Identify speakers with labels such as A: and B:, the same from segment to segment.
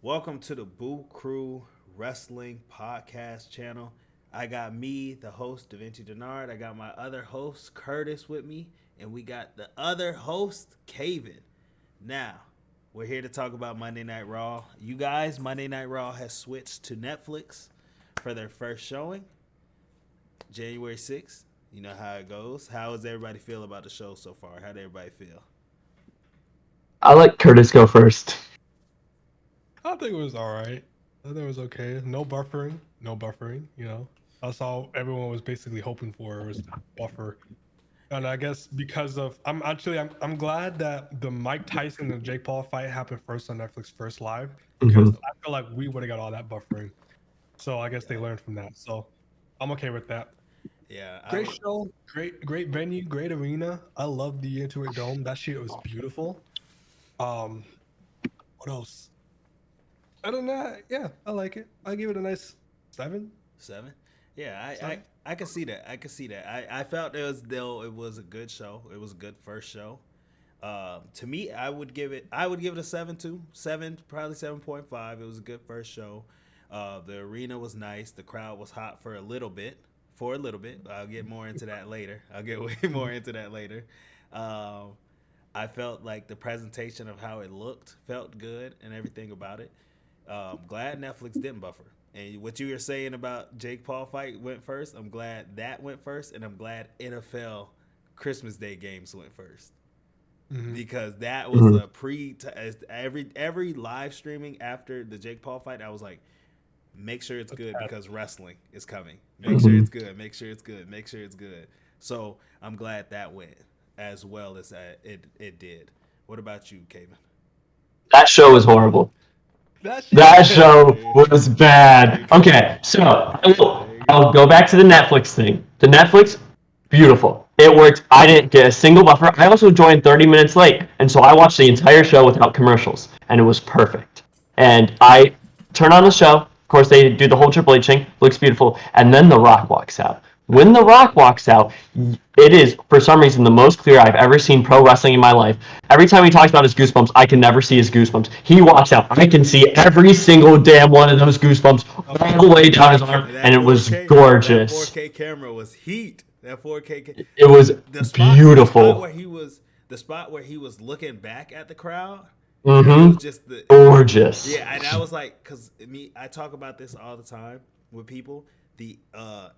A: Welcome to the Boo Crew Wrestling Podcast channel. I got me, the host, Da Vinci Denard. I got my other host, Curtis, with me. And we got the other host, Kaven. Now, we're here to talk about Monday Night Raw. You guys, Monday Night Raw has switched to Netflix for their first showing, January 6th. You know how it goes. How does everybody feel about the show so far? How did everybody feel?
B: I'll let Curtis go first.
C: I think it was all right. I think it was okay. No buffering. No buffering. That's all everyone was basically hoping for was buffer. And I guess because of I'm glad that the Mike Tyson and Jake Paul fight happened first on Netflix first live because I feel like we would have got all that buffering. So I guess they learned from that. So I'm okay with that.
A: Yeah.
C: Great show, great venue, great arena. I love the Intuit Dome. That shit was beautiful. What else? Other than that, yeah, I like it. I give it a nice 7.
A: 7? Yeah, I can see that. I felt it was a good show. It was a good first show. To me, I would give it a 7 too. 7, probably 7.5. It was a good first show. The arena was nice. The crowd was hot for a little bit. I'll get more into that later. I'll get way more into that later. I felt like the presentation of how it looked felt good and everything about it. Glad Netflix didn't buffer. And what you were saying about Jake Paul fight went first, I'm glad that went first, and I'm glad NFL Christmas Day games went first. Because that was a every live streaming after the Jake Paul fight, I was like, make sure it's good because wrestling is coming. Make sure it's good. Make sure it's good. Make sure it's good. So I'm glad that went as well as it did. What about you, Kaven?
B: That show was horrible. That show was bad. Okay, so I'll go back to the Netflix thing. The Netflix, beautiful. It worked. I didn't get a single buffer. I also joined 30 minutes late, and so I watched the entire show without commercials, and it was perfect. And I turn on the show. Of course, they do the whole Triple H thing. Looks beautiful. And then The Rock walks out. When The Rock walks out, it is, for some reason, the most clear I've ever seen pro wrestling in my life. Every time he talks about his goosebumps, I can never see his goosebumps. He walks out. I can see every single damn one of those goosebumps all the way down his arm, and it was gorgeous.
A: That 4K camera was heat. That 4K.
B: It was beautiful.
A: The spot where he was looking back at the crowd.
B: Mm-hmm.
A: It was just
B: gorgeous.
A: Yeah, and I was like, because I talk about this all the time with people. The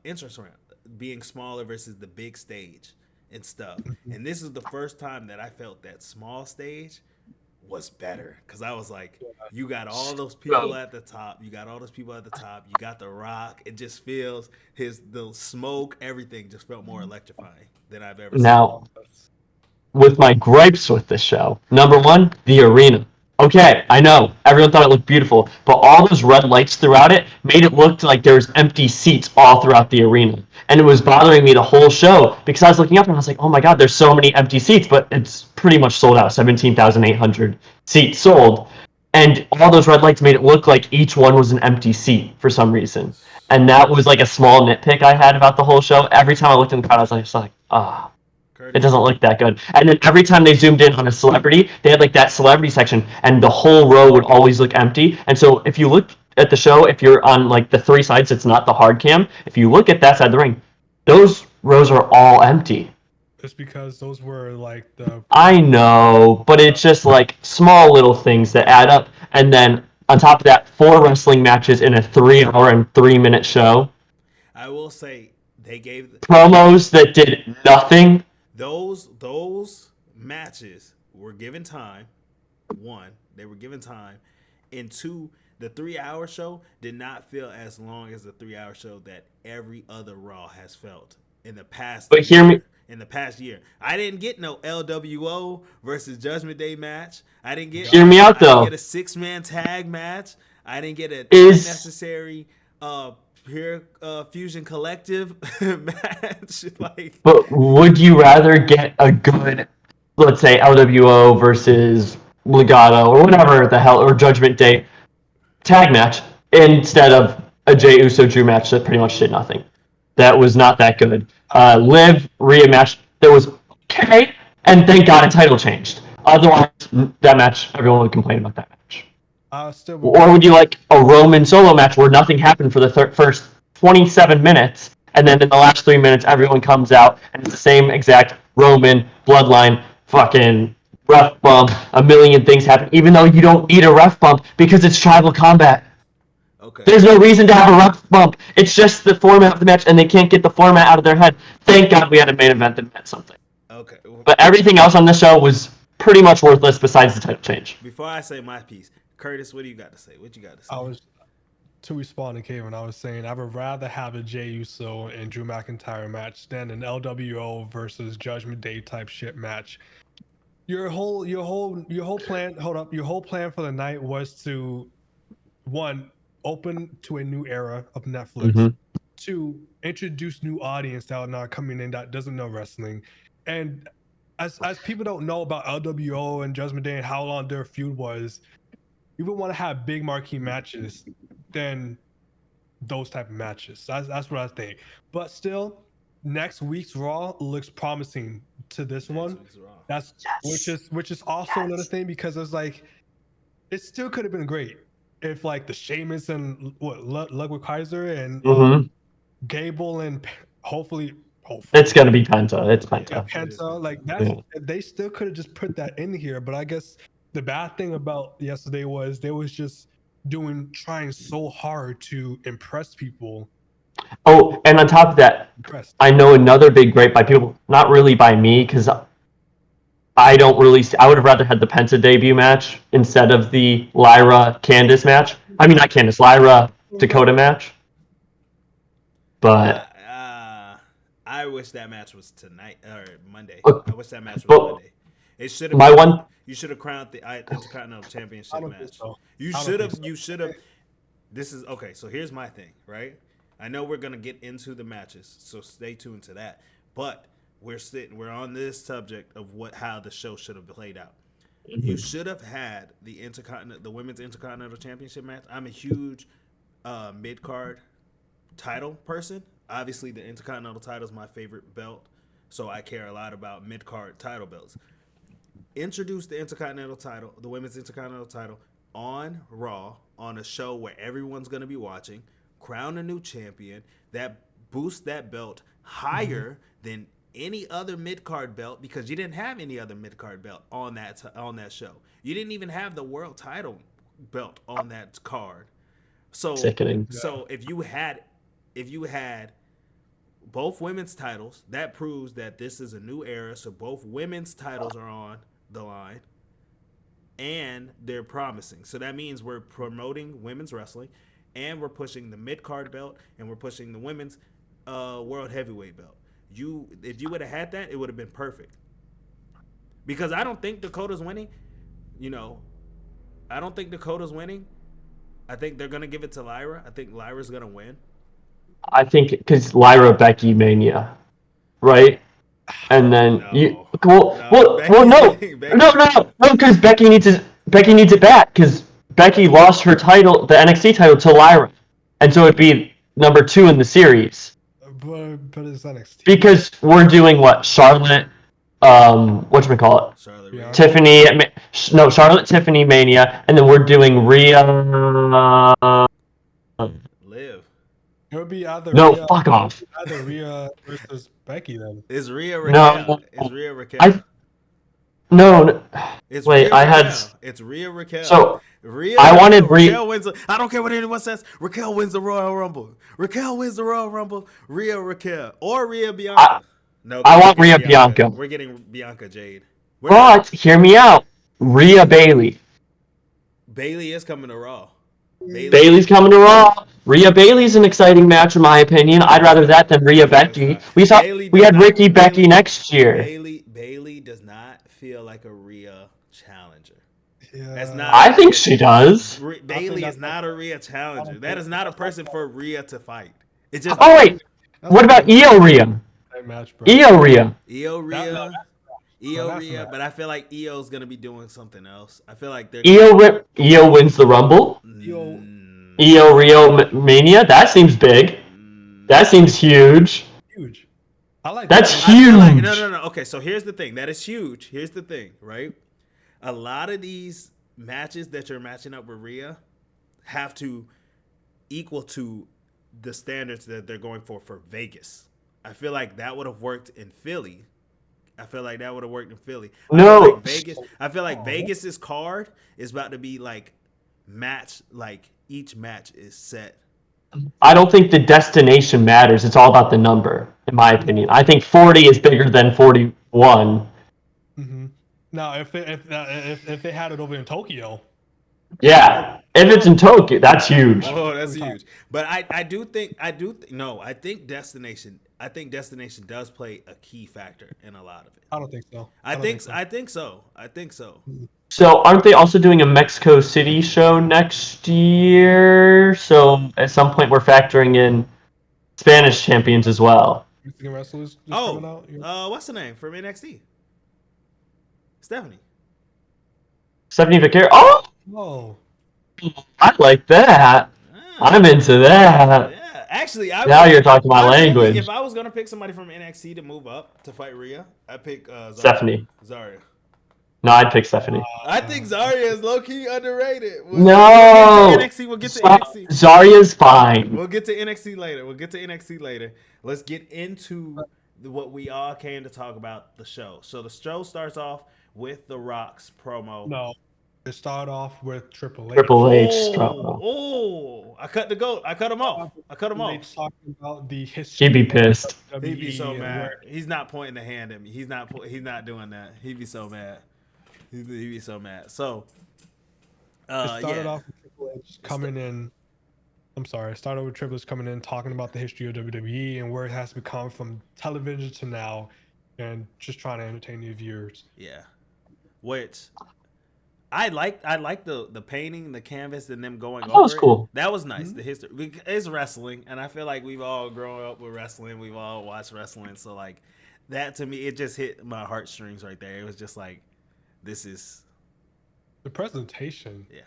A: entrance ramp being smaller versus the big stage and stuff. And this is the first time that I felt that small stage was better because I was like, you got all those people at the top. You got The Rock. It just feels the smoke, everything just felt more electrifying than I've ever seen.
B: Now, with my gripes with this show, number one, the arena. Okay, I know, everyone thought it looked beautiful, but all those red lights throughout it made it look like there was empty seats all throughout the arena. And it was bothering me the whole show because I was looking up and I was like, oh my god, there's so many empty seats, but it's pretty much sold out, 17,800 seats sold. And all those red lights made it look like each one was an empty seat for some reason. And that was like a small nitpick I had about the whole show. Every time I looked in the crowd, I was like, it doesn't look that good. And then every time they zoomed in on a celebrity, they had like that celebrity section, and the whole row would always look empty. And so if you look at the show, if you're on like the 3 sides, it's not the hard cam. If you look at that side of the ring, those rows are all empty.
C: It's because those were like the...
B: I know, but it's just like small little things that add up. And then on top of that, 4 wrestling matches in a 3-hour and 3-minute show.
A: I will say they gave
B: promos that did nothing.
A: Those matches were given time. 1, they were given time, and 2, the 3-hour show did not feel as long as the 3-hour show that every other Raw has felt in the past.
B: But hear me.
A: In the past year, I didn't get no LWO versus Judgment Day match. I didn't get.
B: Hear me out though.
A: I didn't get a 6-man tag match. I didn't get an unnecessary Pure Fusion Collective match.
B: But would you rather get a good, let's say, LWO versus Legato or whatever the hell, or Judgment Day tag match instead of a Jey Uso Drew match that pretty much did nothing? That was not that good. Liv Rhea match that was okay, and thank God a title changed. Otherwise, that match, everyone would complain about that match.
C: Still.
B: Or would you like a Roman solo match where nothing happened for the first 27 minutes, and then in the last 3 minutes, everyone comes out and it's the same exact Roman bloodline fucking ref bump, a million things happen, even though you don't need a ref bump because it's tribal combat.
A: Okay.
B: There's no reason to have a ref bump. It's just the format of the match, and they can't get the format out of their head. Thank God we had a main event that meant something.
A: Okay.
B: But everything else on the show was pretty much worthless besides the title change.
A: Before I say my piece, Curtis, what do you got to say? What you got to say?
C: To respond to Kevin, I was saying I would rather have a Jey Uso and Drew McIntyre match than an LWO versus Judgment Day type shit match. Your whole plan. Hold up. Your whole plan for the night was to, one, open to a new era of Netflix.
B: Mhm.
C: Two, introduce new audience that are not coming in that doesn't know wrestling, and as people don't know about LWO and Judgment Day and how long their feud was, you would want to have big marquee matches than those type of matches. That's what I think. But still, next week's Raw looks promising to this one. That's which is also another thing because it's like it still could have been great if like the Sheamus and Ludwig Kaiser and Gable and hopefully
B: It's gonna be Penta. It's Penta.
C: yeah, Penta, like that's they still could have just put that in here, but I guess the bad thing about yesterday was they was just trying so hard to impress people.
B: Oh, and on top of that, I know another big gripe by people, not really by me, because I don't really. I would have rather had the Penta debut match instead of the Lyra Candice match. I mean, not Candice, Lyra Dakota match. But
A: I wish that match was tonight or Monday.
B: Okay.
A: I wish that match was Monday. It should have. You should have crowned the Intercontinental Championship match.
C: So.
A: You should have. You should have. This is okay. So here's my thing, right? I know we're gonna get into the matches, so stay tuned to that. But we're on this subject of how the show should have played out. Mm-hmm. You should have had the women's Intercontinental Championship match. I'm a huge mid card title person. Obviously, the Intercontinental title is my favorite belt, so I care a lot about mid card title belts. Introduce the Intercontinental title, the women's Intercontinental title, on Raw on a show where everyone's going to be watching. Crown a new champion that boosts that belt higher than any other mid card belt because you didn't have any other mid card belt on that show. You didn't even have the world title belt on that card. So
B: sickening.
A: So if you had both women's titles, that proves that this is a new era. So both women's titles are on the line, and they're promising. So that means we're promoting women's wrestling, and we're pushing the mid card belt, and we're pushing the women's world heavyweight belt. If you would have had that, it would have been perfect. Because I don't think Dakota's winning. I don't think Dakota's winning. I think they're gonna give it to Lyra. I think Lyra's gonna win.
B: I think because Lyra Becky Mania, right? And then no, because Becky needs it back because Becky lost her title, the NXT title, to Lyra, and so it'd be number 2 in the series.
C: But it's NXT
B: because we're doing what Charlotte, whatchamacallit?
A: Charlotte,
B: Tiffany, Charlotte Tiffany Mania, and then we're doing Rhea.
A: Liv.
C: It would be either
B: fuck off.
C: Either Rhea versus Becky then.
A: Is Rhea Raquel?
B: No.
A: Is Rhea Raquel?
B: No.
A: It's
B: Wait,
A: Rhea Raquel. It's Rhea Raquel.
B: So
A: Rhea.
B: I wanted
A: Raquel wins. I don't care what anyone says. Raquel wins the Royal Rumble. Raquel wins the Royal Rumble. Rhea Raquel or Rhea Bianca.
B: I want Rhea Bianca.
A: We're getting Bianca Jade.
B: But hear me out. Rhea Bayley.
A: Bayley is coming to Raw.
B: Bayley's coming to Raw. Rhea Bayley's an exciting match in my opinion. I'd rather that than Rhea Becky. We had Ricky Becky next year.
A: Bayley does not feel like a Rhea challenger.
C: Yeah.
A: That's not.
B: I think she does.
A: Bayley is not a Rhea challenger. That is not a person for Rhea to fight. It's just.
B: Oh wait, what about Io Rhea? Io Rhea.
A: But I feel like Io's gonna be doing something else. I feel like
B: Io wins the Rumble. Io Rhea Mania. That seems big. That seems huge.
C: Huge. I like
B: that's
C: that.
B: huge.
A: No. Okay, so here's the thing. That is huge. Here's the thing, right? A lot of these matches that you're matching up with Rhea have to equal to the standards that they're going for Vegas. I feel like that would have worked in Philly. I feel like
B: No.
A: I feel like Vegas's card is about to be like match, like each match is set.
B: I don't think the destination matters. It's all about the number, in my opinion. I think 40 is bigger than 41.
C: Mm-hmm. Now, if they had it over in Tokyo,
B: Yeah, if it's in Tokyo, that's huge.
A: Oh, that's huge. But I think destination does play a key factor in a lot of it.
C: I don't think so.
A: I think so.
B: So aren't they also doing a Mexico City show next year? So at some point we're factoring in Spanish champions as well.
C: Mexican wrestlers just coming out.
A: What's the name from NXT? Stephanie
B: Vaquero.
C: Oh,
B: I like that. I'm into that.
A: Yeah, actually,
B: Now you're talking my language.
A: If I was gonna pick somebody from NXT to move up to fight Rhea, I'd pick
B: Stephanie.
A: Zarya.
B: No, I'd pick Stephanie.
A: I think Zarya is low key underrated.
B: No.
A: We'll get to NXT.
B: Zarya's fine.
A: We'll get to NXT later. Let's get into what we all came to talk about, the show. So the show starts off with The Rock's promo.
C: No, it started off with Triple H.
B: Triple H promo.
A: Oh, I cut the goat. I cut him off.
C: H talking about the history.
B: He'd be pissed.
C: of
A: He'd be so
C: WWE
A: mad.
C: where-
A: He's not pointing the hand at me. He's not doing that. He'd be so mad. He'd be so mad. So,
C: It started off with Triple H coming in. I'm sorry. It started with Triple H coming in, talking about the history of WWE and where it has become from television to now, and just trying to entertain the viewers.
A: Yeah, which I like the painting, the canvas, and them going over.
B: That was cool.
A: That was nice. The history, it's wrestling, and I feel like we've all grown up with wrestling. We've all watched wrestling, so like that to me, it just hit my heartstrings right there. It was just like, this is
C: The presentation.
A: yeah.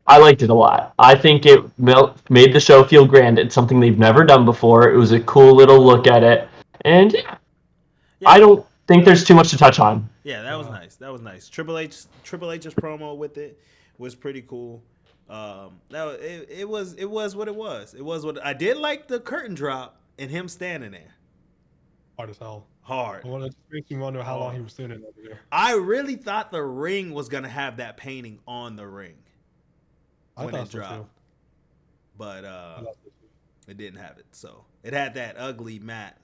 B: I liked it a lot. I think it made the show feel grand. It's something they've never done before. It was a cool little look at it. And
A: Yeah.
B: I don't think there's too much to touch on.
A: Yeah, that was nice. Triple H's promo with it was pretty cool. It was what it was. It was what I did like the curtain drop and him standing there.
C: Hard as hell.
A: Hard.
C: Well, it makes me wonder how long he was sitting over there.
A: I really thought the ring was gonna have that painting on the ring
C: I
A: when
C: thought
A: it
C: so
A: dropped,
C: too.
A: but
C: I thought so too.
A: it didn't have it. So it had that ugly mat.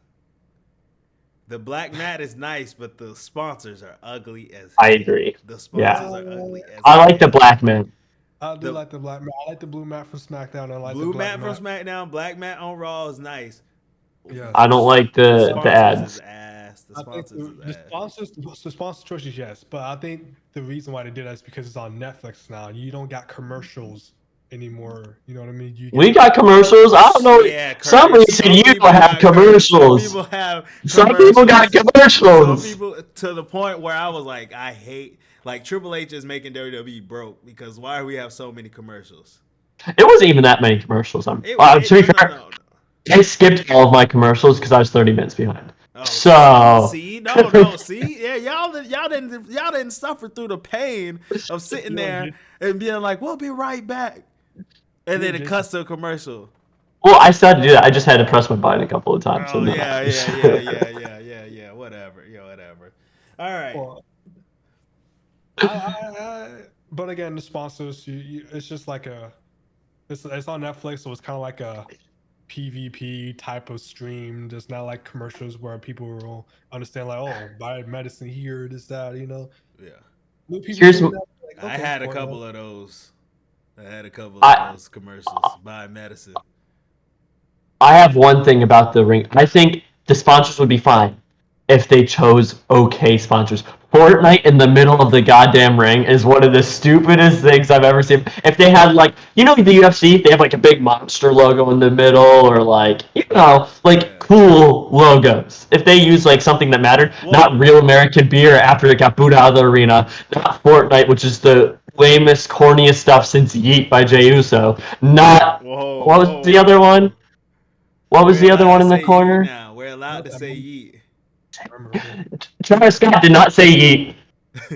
A: The black mat is nice, but the sponsors are ugly as
B: I
A: hell.
B: agree.
A: The sponsors are ugly as
B: I
A: hell.
B: like the black man.
C: I do
A: The-
C: like the black mat. I like the blue mat from SmackDown. I like
A: Blue
C: the black
A: mat from SmackDown, black mat on Raw is nice.
C: Yes.
B: I don't like the
A: sponsors
B: ads.
A: is ass. The
C: I think
A: sponsors is
C: the
A: ass.
C: sponsors, the sponsor choices, yes, but I think the reason why they did that is because it's on Netflix now. You don't got commercials anymore. You know what I mean? You
B: We got commercials. I don't know.
A: Yeah,
B: Some
A: Curtis,
B: reason you
A: people
B: don't have
A: got
B: commercials.
A: Some people have.
B: Some people got
A: Some
B: commercials.
A: people, to the point where I was like, I hate, like Triple H is making WWE broke because why do we have so many commercials?
B: It wasn't even that many commercials. To be fair,
A: No.
B: I skipped all of my commercials because I was 30 minutes behind.
A: Oh,
B: So
A: see, see, yeah, y'all didn't suffer through the pain of sitting there and being like, we'll be right back, and then it cuts to a commercial.
B: Well, I started to do that. I just had to press my button a couple of times.
A: Oh
B: so
A: yeah, whatever. All right.
C: Well, but again, the sponsors, it's just like it's on Netflix, so it's kind of like a PvP type of stream. There's not like commercials where people will understand, like, oh, buy medicine here, this, that, you know.
A: Yeah.
C: New people
B: Here's
C: doing
B: what-
C: that, like,
A: I
C: okay,
A: had a
C: well,
A: couple of those. Those commercials. Buy medicine.
B: I have one thing about the ring. I think the sponsors would be fine if they chose okay sponsors. Fortnite in the middle of the goddamn ring is one of the stupidest things I've ever seen. If they had, like, you know, the UFC, they have like a big monster logo in the middle, or like, you know, like cool logos. If they use like something that mattered, not Real American Beer after they got booed out of the arena, not Fortnite, which is the lamest, corniest stuff since Yeet by Jey Uso, not
A: Whoa.
B: what was the other one? What was the other one in the corner?
A: Now we're allowed to say yeet.
C: I remember that.
B: Travis Scott did not say yeet.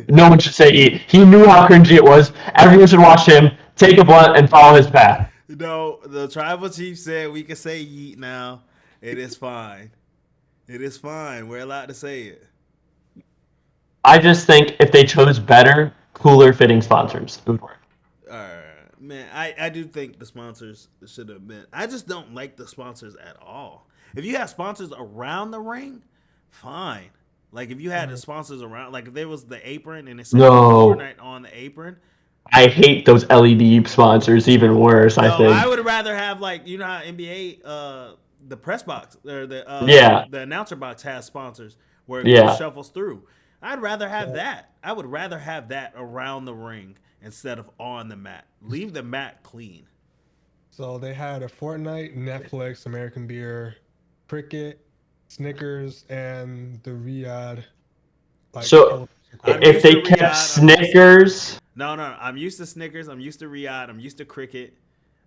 B: No one should say eat. He knew how cringy it was. Everyone should watch him take a blunt and follow his path.
A: No, the tribal chief said we can say yeet now. It is fine. It is fine. We're allowed to say it.
B: I just think if they chose better, cooler fitting sponsors, it would work.
A: Man, I do think the sponsors should have been. I just don't like the sponsors at all. If you have sponsors around the ring, fine. Like if you had the sponsors around, like if there was the apron and it said
B: No.
A: Fortnite on the apron.
B: I hate those LED sponsors even worse, I think.
A: I would rather have like you know how NBA the press box or the the announcer box has sponsors where it shuffles through. I'd rather have that. I would rather have that around the ring instead of on the mat. Leave the mat clean.
C: So they had a Fortnite, Netflix, American Beer, Cricket, Snickers, and the Riyadh.
B: So if they kept Snickers.
A: No. I'm used to Snickers. I'm used to Riyadh. I'm used to Cricket.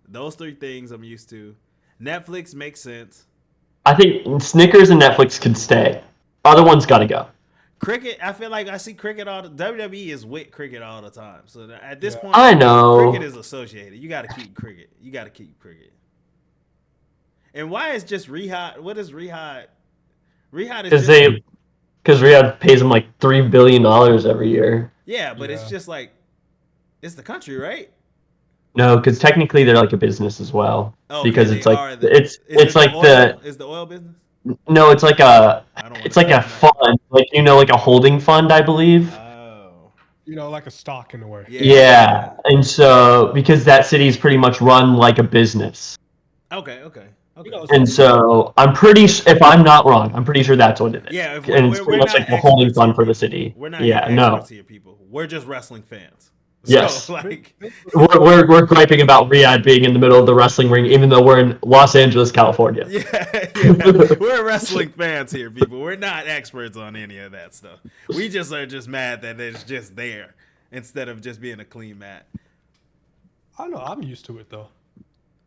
A: Those three things I'm used to. Netflix makes sense.
B: I think Snickers and Netflix could stay. Other ones got to go.
A: Cricket, I feel like I see cricket all the WWE is with cricket all the time. So at this point,
B: I know
A: cricket is associated. You got to keep cricket. And why is just Riyadh? What is Riyadh? Riyadh is
B: because Riyadh pays them like $3 billion every year.
A: Yeah, but it's just like it's the country, right?
B: No, because technically they're like a business as well.
A: Okay,
B: because it's like
A: is the oil business.
B: No, it's like a fund, like like a holding fund, I believe.
A: Oh.
C: Like a stock in a way.
B: Yeah. And so because that city is pretty much run like a business.
A: Okay.
B: And so I'm if I'm not wrong, I'm pretty sure that's what it is.
A: Yeah,
B: and it's pretty much like a holding fund for the city.
A: We're not experts here, people. We're just wrestling fans.
B: Yes.
A: So, like
B: we're griping about Riyadh being in the middle of the wrestling ring, even though we're in Los Angeles, California.
A: Yeah. We're wrestling fans here, people. We're not experts on any of that stuff. We just are just mad that it's just there instead of just being a clean mat.
C: I don't know. I'm used to it though.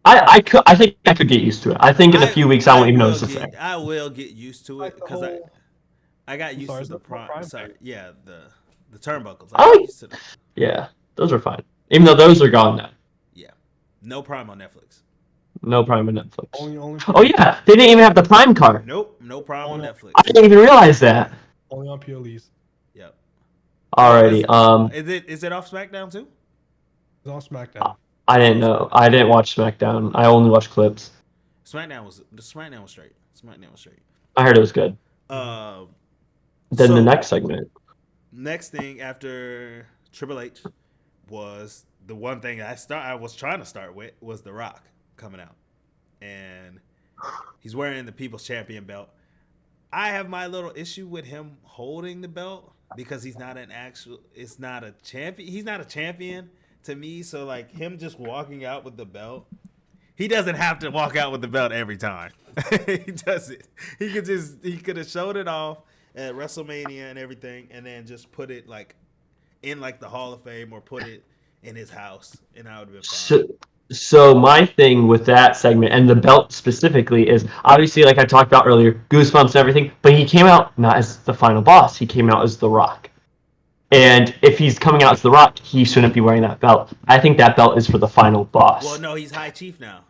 B: I think I could get used to it. I think in a few weeks I won't even notice the thing.
A: I will get used to it because I got used to the prime. Sorry, yeah, the turnbuckles. I got used to them.
B: Yeah, those are fine. Even though those are gone now.
A: Yeah, no Prime on Netflix.
B: No Prime on Netflix.
C: Only
B: oh yeah, they didn't even have the Prime card.
A: Nope, no Prime on Netflix.
B: I didn't even realize that.
C: Only on PLEs.
A: Yep.
B: Alrighty.
A: Is it off SmackDown too?
C: It's on SmackDown.
B: I didn't know. I didn't watch SmackDown. I only watched clips.
A: SmackDown was straight.
B: I heard it was good. Then the next segment.
A: Next thing after Triple H was the one thing I was trying to start with was The Rock coming out, and he's wearing the People's Champion belt. I have my little issue with him holding the belt because he's not He's not a champion to me. So like him just walking out with the belt, he doesn't have to walk out with the belt every time. He doesn't. He could have showed it off at WrestleMania and everything, and then just put it like in like the Hall of Fame or put it in his house, and I would have been fine.
B: So my thing with that segment and the belt specifically is obviously, like I talked about earlier, goosebumps and everything, but he came out not as the final boss. He came out as The Rock. And if he's coming out as The Rock, he shouldn't be wearing that belt. I think that belt is for the final boss.
A: Well, no, he's High Chief now.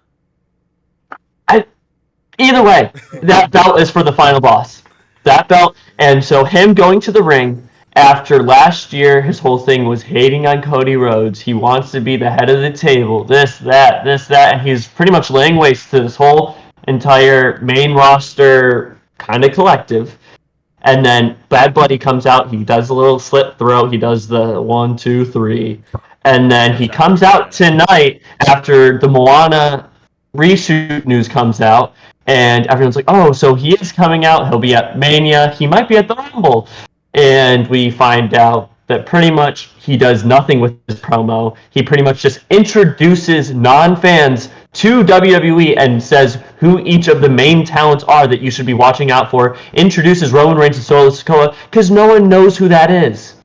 B: Either way, that belt is for the final boss. That belt. And so him going to the ring after last year, his whole thing was hating on Cody Rhodes. He wants to be the head of the table, this, that. And he's pretty much laying waste to this whole entire main roster kind of collective. And then Bad Buddy comes out. He does a little slit throat. He does the 1, 2, 3. And then he comes out tonight after the Moana reshoot news comes out. And everyone's like, oh, so he is coming out. He'll be at Mania. He might be at the Rumble. And we find out that pretty much he does nothing with his promo. He pretty much just introduces non-fans to WWE and says who each of the main talents are that you should be watching out for. Introduces Roman Reigns and Solo Sikoa because no one knows who that is.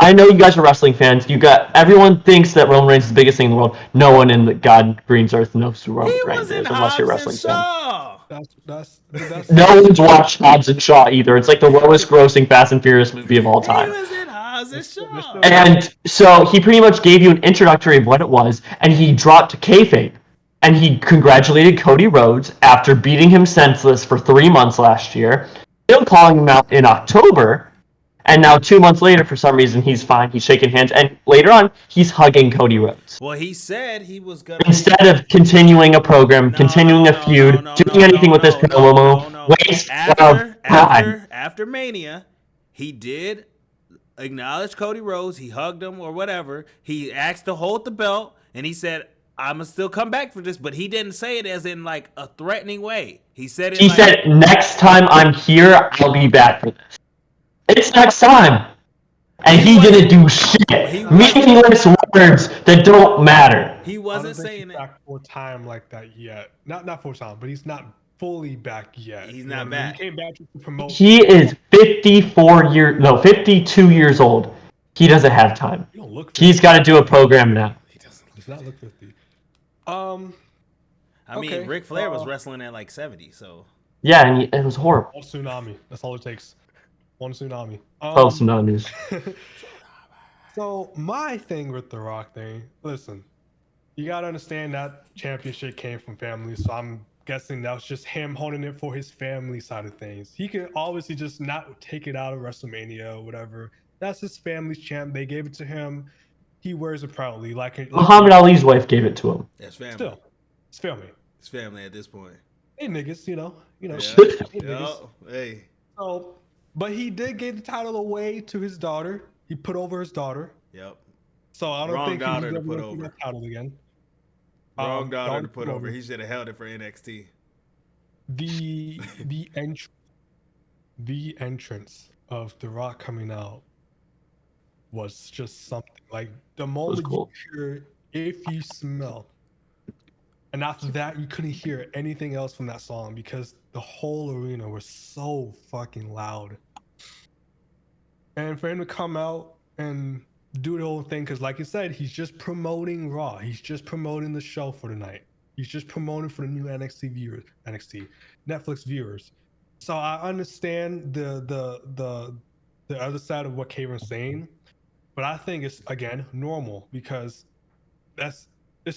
B: I know you guys are wrestling fans. Everyone thinks that Roman Reigns is the biggest thing in the world. No one in the God Green's Earth knows who Roman Reigns is unless you're a wrestling fan.
C: That's
B: no one's watched Hobbs and Shaw either. It's like the lowest grossing Fast and Furious movie of all time.
A: He was in was his show.
B: And so he pretty much gave you an introductory of what it was, and he dropped kayfabe. And he congratulated Cody Rhodes after beating him senseless for 3 months last year, still calling him out in October, and now 2 months later, for some reason, he's fine. He's shaking hands, and later on, he's hugging Cody Rhodes.
A: Well, he said he was gonna
B: Instead of continuing a program, continuing a feud, doing anything with this promo, waste of time.
A: After Mania, he did acknowledge Cody Rhodes. He hugged him or whatever. He asked to hold the belt, and he said, "I'm gonna still come back for this," but he didn't say it as in like a threatening way. He said it.
B: He
A: like,
B: said, "Next time I'm here, I'll be back for this." It's next time. And he didn't do shit. Meaningless words that don't matter.
A: He wasn't saying
C: he's
A: it.
C: back for time like that yet. Not for time, but he's not fully back yet.
A: He's not back.
C: He came back to promote.
B: He is 52 years old. He doesn't have time.
C: He don't look 50.
B: He's got to do a program now.
C: He does not look 50.
A: I mean,
C: Okay,
A: Ric Flair was wrestling at like 70, so.
B: Yeah, and it was horrible.
C: One tsunami. That's all it takes. One tsunami.
B: Close enough news.
C: So my thing with the Rock thing, listen, you gotta understand that championship came from family, so I'm guessing that was just him holding it for his family side of things. He can obviously just not take it out of WrestleMania or whatever. That's his family's champ. They gave it to him. He wears it proudly. Like
B: Muhammad Ali's wife gave it to him.
A: That's family.
C: Still, it's family.
A: It's family at this point.
C: Hey niggas, you know.
A: Yeah.
C: Hey, niggas.
A: Hey.
C: So, but he did give the title away to his daughter. He put over his daughter.
A: Yep.
C: So I don't
A: Wrong
C: think
A: daughter
C: he's
A: to
C: ever
A: put
C: gonna
A: over.
C: that title again.
A: Wrong daughter to put over. He should have held it for NXT.
C: The entrance of The Rock coming out was just something. Like the moment
B: cool.
C: you hear "If You Smell," and after that you couldn't hear anything else from that song because the whole arena was so fucking loud. And for him to come out and do the whole thing, because like you said, he's just promoting Raw. He's just promoting the show for tonight. He's just promoting for the new Netflix viewers. So I understand the other side of what Karen's saying, but I think it's again normal because it's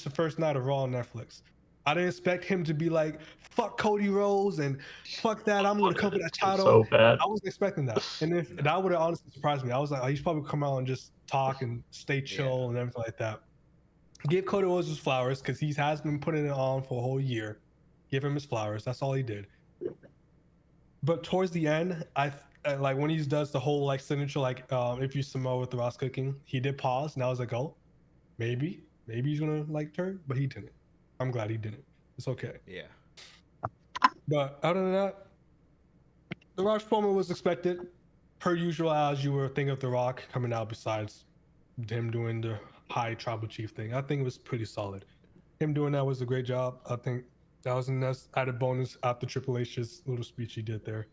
C: the first night of Raw on Netflix. I didn't expect him to be like, fuck Cody Rhodes and fuck that, I'm gonna cover that title.
B: So bad.
C: I wasn't expecting that. And if that would have honestly surprised me. I was like, oh, he's probably come out and just talk and stay chill and everything like that. Give Cody Rhodes his flowers because he has been putting it on for a whole year. Give him his flowers. That's all he did. But towards the end, I like when he does the whole like signature like if you Samoa with the Ross cooking, he did pause and I was like, oh, maybe he's gonna like turn, but he didn't. I'm glad he didn't. It's okay.
A: Yeah.
C: But other than that, the Rock's promo was expected, per usual, as you were thinking of The Rock coming out. Besides him doing the high tribal chief thing, I think it was pretty solid. Him doing that was a great job. I think that was a nice added bonus after Triple H's little speech he did there,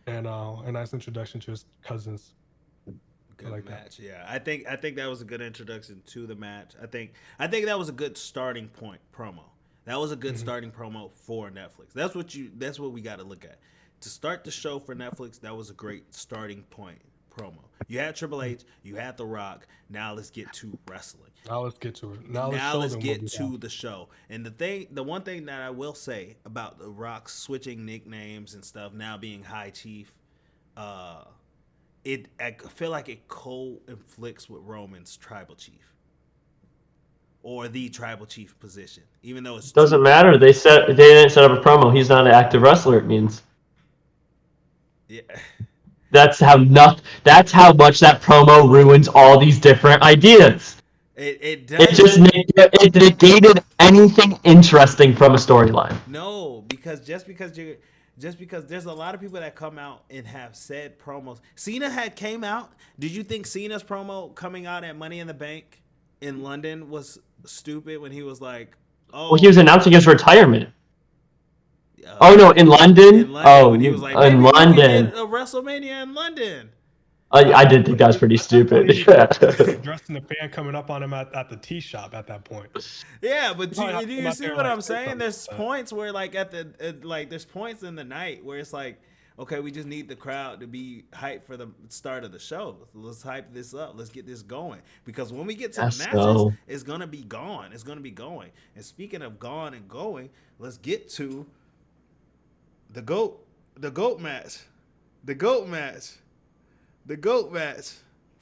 C: and a nice introduction to his cousins.
A: Good
C: like
A: match. That. Yeah, I think that was a good introduction to the match. I think that was a good starting point promo. That was a good starting promo for Netflix. That's what we got to look at. To start the show for Netflix, that was a great starting point promo. You had Triple H, you had The Rock. Now let's get to wrestling.
C: Now let's get to it.
A: Now let's get to the show. And the one thing that I will say about The Rock switching nicknames and stuff, now being High Chief, I feel like it co-inflicts with Roman's tribal chief or the tribal chief position, even though it
B: doesn't matter. They didn't set up a promo. He's not an active wrestler. It means.
A: Yeah.
B: That's how much that promo ruins all these different ideas.
A: It does.
B: It negated anything interesting from a storyline.
A: No, because just because there's a lot of people that come out and have said promos. Cena came out. Did you think Cena's promo coming out at Money in the Bank in London was stupid when he was like, "Oh"?
B: Well, he was announcing his retirement. Oh no, in London. Oh,
A: he was like,
B: in London.
A: A WrestleMania in London.
B: I did think that was pretty stupid.
C: Dressing the fan coming up on him at the tea shop at that point.
A: Yeah, but do you see what I'm saying?
C: Something.
A: There's points where like there's points in the night where it's like, Okay, we just need the crowd to be hyped for the start of the show. Let's hype this up. Let's get this going. Because when we get to the matches,
B: So
A: it's gonna be gone. It's gonna be going. And speaking of gone and going, let's get to the goat match. The goat match. The goat match.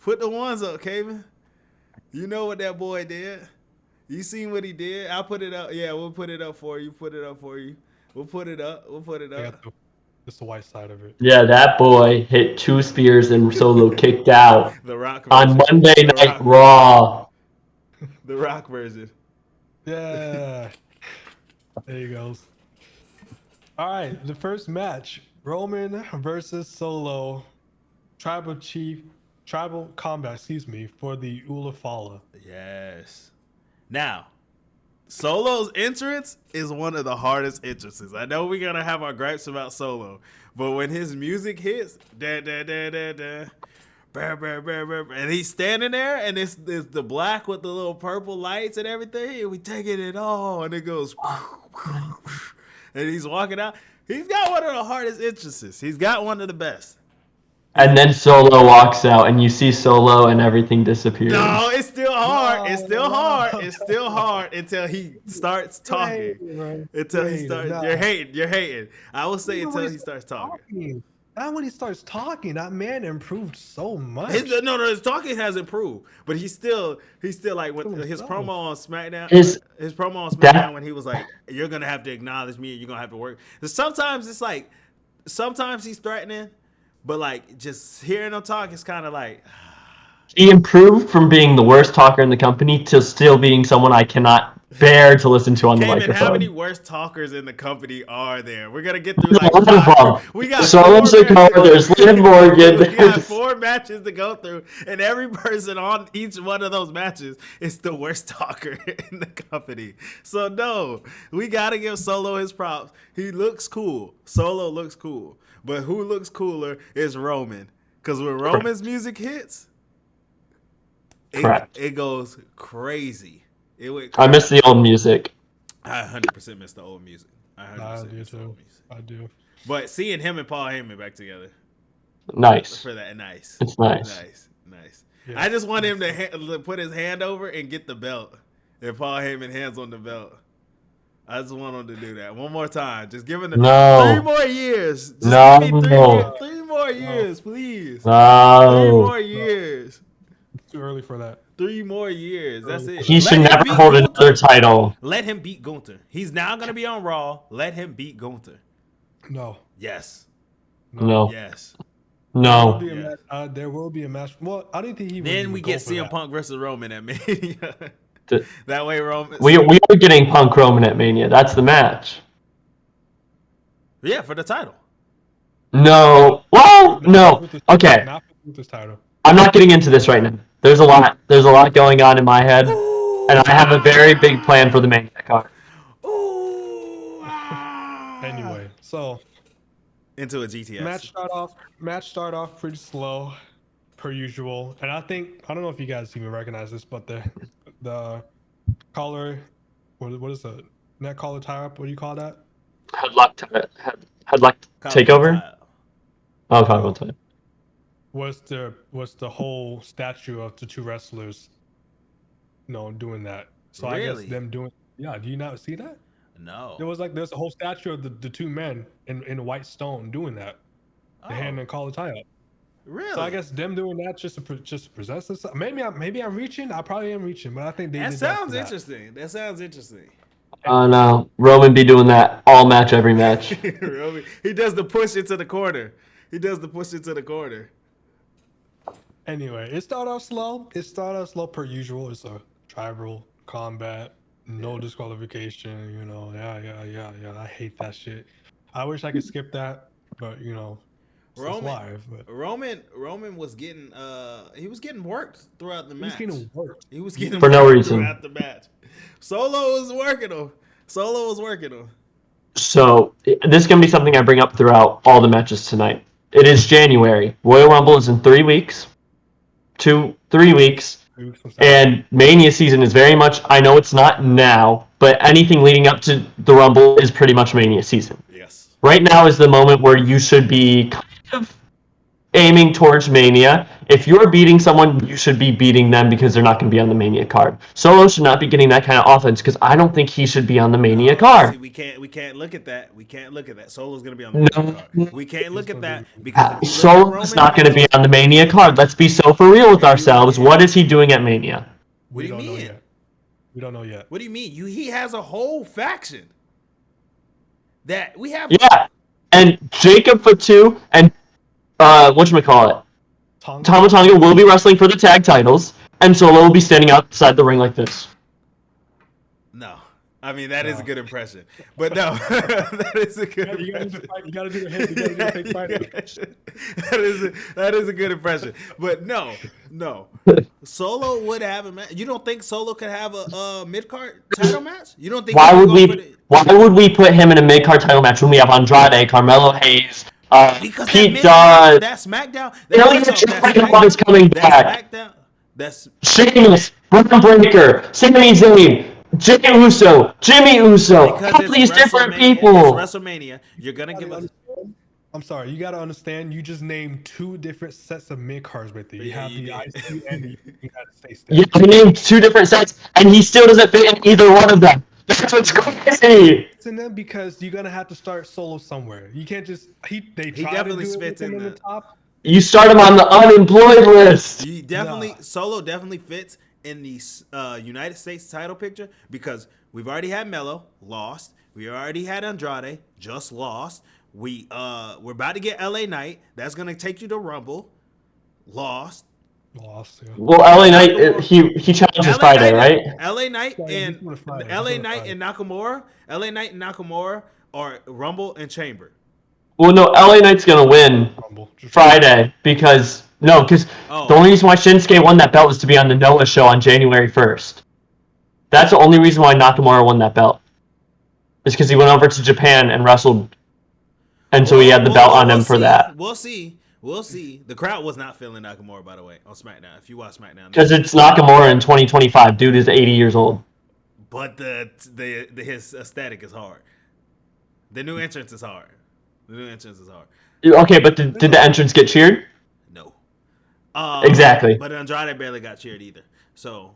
A: Put the ones up, Kevin. You know what that boy did. You seen what he did. I'll put it up. Yeah, we'll put it up for you. Put it up for you. We'll put it up. We'll put it
C: I
A: up.
C: got just the white side of it.
B: yeah, that boy hit 2 spears and Solo kicked out
A: The Rock
B: on
A: version.
B: Monday
A: The
B: Night
A: Rock
B: Raw.
A: version. The Rock version.
C: Yeah. There he goes. All right, the first match: Roman versus Solo, tribal combat. Excuse me, for the Ula Fala.
A: Yes. Now, Solo's entrance is one of the hardest entrances. I know we're gonna have our gripes about Solo, but when his music hits, da da da da da, brr, brr, brr, brr, brr, and he's standing there, and it's the black with the little purple lights and everything, and we taking it all, and it goes, and he's walking out. He's got one of the hardest entrances. He's got one of the best.
B: And then Solo walks out, and you see Solo, and everything disappears.
A: No, it's still hard. It's still
C: No.
A: hard. It's still hard until he starts talking. Until he starts, you're hating. You're hating. I will say until he starts talking.
C: Not when he starts talking. That man improved so much.
A: His talking has improved, but he's still like when
C: Still
A: his
C: himself.
A: promo on SmackDown.
B: His-
A: His promo on SmackDown
B: that-
A: when he was like, "You're gonna have to acknowledge me, and you're gonna have to work." Sometimes it's like, sometimes he's threatening, but like just hearing him talk is kind of like.
B: He improved from being the worst talker in the company to still being someone I cannot bear to listen to on the
A: Cayman,
B: microphone.
A: how many worst talkers in the company are there? We're gonna get through
B: There's
A: like
B: a lot of
A: 5.
B: them.
A: We got
B: Solo
A: 4
B: Sikoa,
A: matches.
B: there's Liv Morgan.
A: We got
B: there's-
A: 4 matches to go through, and every person on each one of those matches is the worst talker in the company. So no, we gotta give Solo his props. He looks cool. Solo looks cool, but who looks cooler is Roman. Because when Roman's music hits,
B: Correct.
A: it goes crazy. It went
B: I miss the old music.
A: I 100% miss the old music. I 100%
C: I do
A: miss the
C: too.
A: old music.
C: I do.
A: But seeing him and Paul Heyman back together
B: Nice.
A: for that, nice.
B: It's nice.
A: Nice.
C: Yeah.
A: I just want him to put his hand over and get the belt. And Paul Heyman hands on the belt. I just want him to do that one more time. Just give him 3
B: No.
A: more years. Just
B: No.
A: give me 3 more years, please. 3
B: No.
A: more years.
C: It's too early for that.
A: 3 more years. That's it.
B: He
A: Let
B: should
A: him
B: never
A: beat
B: hold
A: Gunther.
B: another title.
A: Let him beat Gunther. He's now going to be on Raw. Let him beat Gunther.
C: No.
A: Yes.
B: No.
A: Yes.
B: No.
C: There will be a match. Well, I didn't think he would.
A: Then
C: even
A: we
C: go
A: get
C: for
A: CM
C: that.
A: Punk versus Roman at Mania.
B: The-
A: That way, Roman.
B: We are getting Punk Roman at Mania. That's the match.
A: Yeah, for the title.
B: No. Well, no. Okay.
C: Not for this title.
B: I'm not getting into this right now. There's a lot going on in my head, and I have a very big plan for the Mania card.
A: Ooh.
C: Anyway, so
A: Into a GTS.
C: match start off pretty slow, per usual. And I don't know if you guys even recognize this, but the collar, what is the neck collar tie up? What do you call that?
B: Headlock takeover. Oh, Collarbone tie.
C: Was the whole statue of the 2 wrestlers, doing that. So I
A: Really?
C: guess them doing. Yeah, do you not see that?
A: No.
C: There's a whole statue of the 2 men in white stone doing that. The hand and collar tie up.
A: Really?
C: So I guess them doing that just to present this. Maybe I'm reaching. I probably am reaching, but I think they
A: that
C: did
A: sounds
C: for
A: interesting. That sounds interesting.
B: Oh no, Roman be doing that all match, every match.
A: Roman, he does the push into the corner.
C: Anyway, it started off slow per usual. It's a tribal combat, no disqualification. Yeah. I hate that shit. I wish I could skip that, but it's
A: Roman-
C: live. But
A: Roman was getting he was getting worked throughout the match.
C: Worked.
A: He was getting
B: For no
A: worked
B: reason.
A: throughout the match. Solo was working him.
B: So this is gonna be something I bring up throughout all the matches tonight. It is January. Royal Rumble is in 3 weeks. 3 weeks. And Mania season is very much, I know it's not now, but anything leading up to the Rumble is pretty much Mania season.
A: Yes.
B: right now is the moment where you should be kind of aiming towards Mania. If you're beating someone, you should be beating them because they're not going to be on the Mania card. Solo should not be getting that kind of offense because I don't think he should be on the Mania
A: See,
B: card.
A: we can't look at that. We can't look at that. Solo's gonna be on the
B: No.
A: Mania card. We can't look at that because if you look at
B: Solo is not going to be on the Mania card. Let's be so for real with ourselves. What is he doing at Mania?
A: What do you
C: don't know
A: mean?
C: yet. We don't know yet.
A: What do you mean? He has a whole faction that we have.
B: Yeah, and Jacob Fatu and whatchamacallit, Tama Tonga will be wrestling for the tag titles, and Solo will be standing outside the ring like this.
A: No, I mean that is a good impression, but no, that is a good.
C: You gotta do the hit. You gotta do the fake fighting.
A: That is a good impression, but no. Solo would have a match. You don't think Solo could have a mid card title match? You don't think?
B: Why would we put him in a mid card title match when we have Andrade, Carmelo Hayes, Pete Dunne?
A: That SmackDown.
B: That coming back.
A: SmackDown. That's
B: Sheamus, Braun Breaker, Sami Zayn, Jey Uso, Jimmy Uso, all these different people.
A: WrestleMania. You're gonna give us.
C: I'm sorry, you gotta understand. You just named 2 different sets of mid cards right there. You have the IC and the United States.
B: Yeah, I named 2 different sets, and he still doesn't fit in either one of them. That's what's crazy.
C: It's in them because you're gonna have to start Solo somewhere. You can't just he
A: definitely fits in
C: the top.
B: You start him on the unemployed list.
A: Solo definitely fits in the United States title picture because we've already had Melo lost. We already had Andrade just lost. We're about to get LA Knight. That's gonna take you to Rumble. Lost.
C: Yeah.
B: Well, LA Knight he challenges Friday, right?
A: LA Knight and Nakamura. LA Knight and Nakamura are Rumble and Chamber.
B: Well, no, LA Knight's gonna win Friday because the only reason why Shinsuke won that belt was to be on the Noah show on January 1st. That's the only reason why Nakamura won that belt. Is because he went over to Japan and wrestled, and so he had the belt on him for that.
A: We'll see. The crowd was not feeling Nakamura, by the way, on SmackDown. If you watch SmackDown,
B: because it's Nakamura in 2025. Dude is 80 years old.
A: But his aesthetic is hard. The new entrance is hard.
B: Okay, but did the entrance get cheered?
A: No.
B: Exactly.
A: But Andrade barely got cheered either. So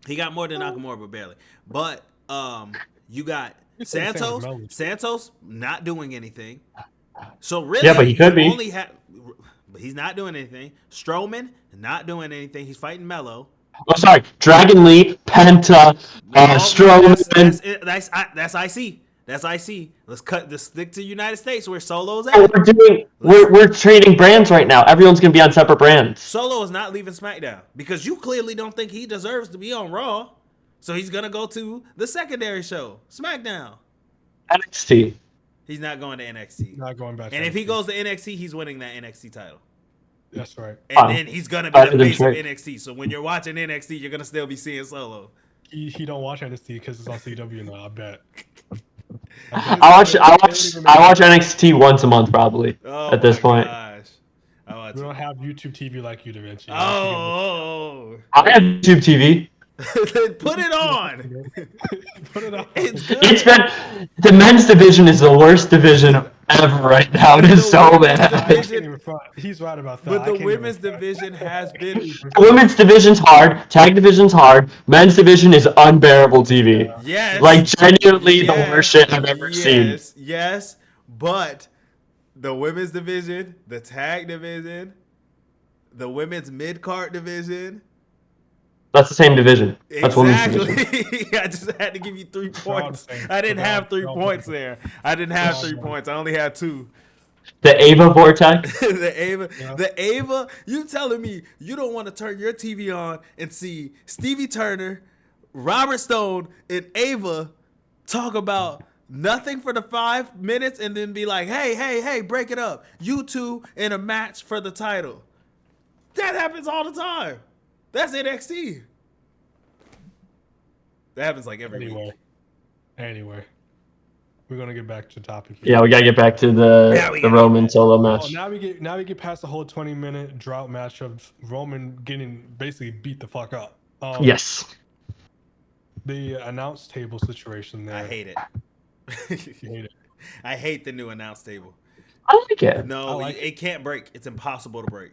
A: he got more than Nakamura, but barely. But you got Santos not doing anything. So really,
B: yeah, but he could be.
A: But he's not doing anything. Strowman not doing anything. He's fighting Melo.
B: Oh, sorry, Dragon Lee, Penta, Strowman.
A: That's IC. That's IC. Let's stick to United States where Solo's at.
B: We're trading brands right now. Everyone's gonna be on separate brands.
A: Solo is not leaving SmackDown because you clearly don't think he deserves to be on Raw. So he's gonna go to the secondary show, SmackDown.
B: NXT.
A: He's not going to NXT.
C: Not going back.
A: And if he goes to NXT, he's winning that NXT title.
C: That's right.
A: And then he's gonna be the face of NXT. So when you're watching NXT, you're gonna still be seeing Solo.
C: He don't watch NXT because it's on CW now. I bet.
B: I watch NXT once a month probably at this point.
C: We don't have YouTube TV like you, Da Vinci.
A: Oh.
B: I have YouTube TV.
A: Put it on.
C: Put it on.
A: It's
B: been the men's division is the worst division ever right now. It is so bad.
C: He's right about that.
A: But the women's division has been.
B: The women's division's hard. Tag division's hard. Men's division is unbearable TV.
A: Yes.
B: Like genuinely the worst shit I've ever seen.
A: Yes. But the women's division, the tag division, the women's mid-card division.
B: That's the same division. That's
A: exactly. I just had to give you 3 points. I didn't have 3 points there. I didn't have 3 points. I only had 2.
B: The Ava Vortex.
A: The Ava. You telling me you don't want to turn your TV on and see Stevie Turner, Robert Stone, and Ava talk about nothing for the 5 minutes and then be like, hey, break it up. You two in a match for the title. That happens all the time. That's NXT. That happens like every week.
C: Anyway, we're gonna get back to the topic.
B: Yeah, we gotta get back to the Roman Solo match.
C: Now we get past the whole 20-minute drought match of Roman getting basically beat the fuck up.
B: Yes.
C: The announce table situation there.
A: I hate it.
C: You hate it.
A: I hate the new announce table.
B: I like it.
A: No,
C: I like
A: it can't break. It's impossible to break.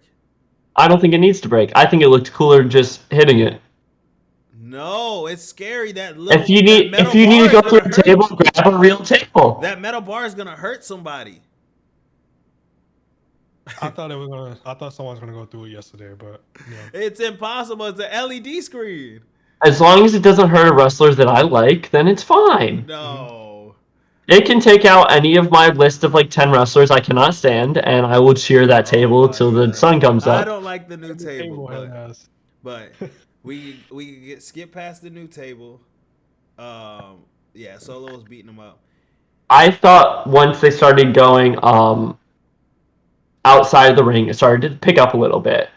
B: I don't think it needs to break. I think it looked cooler just hitting it.
A: No, it's scary. That little
B: If you
A: that metal
B: need
A: bar
B: to go
A: is
B: through
A: gonna
B: a
A: hurt.
B: table, grab a real table.
A: That metal bar is gonna hurt somebody.
C: I thought someone was gonna go through it yesterday, but
A: It's impossible. It's an LED screen.
B: As long as it doesn't hurt wrestlers that I like, then it's fine.
A: No.
B: It can take out any of my list of like 10 wrestlers I cannot stand, and I will cheer that table
A: my
B: till the
A: God.
B: sun comes
A: I
B: up.
A: don't like the new table,
C: has.
A: but we can skip past the new table. Yeah, Solo was beating him up.
B: I thought once they started going outside of the ring, it started to pick up a little bit.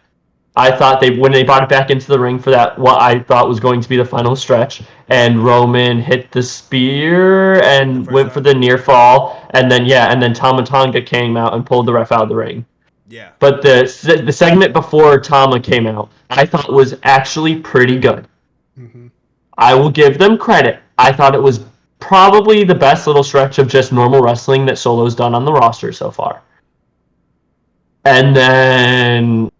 B: I thought when they brought it back into the ring for that, what I thought was going to be the final stretch, and Roman hit the spear and
A: The
B: went
A: first
B: for
A: time.
B: the near fall, and then Tama Tonga came out and pulled the ref out of the ring.
A: Yeah.
B: But the segment before Tama came out, I thought was actually pretty good.
C: Mm-hmm.
B: I will give them credit. I thought it was probably the best little stretch of just normal wrestling that Solo's done on the roster so far. And then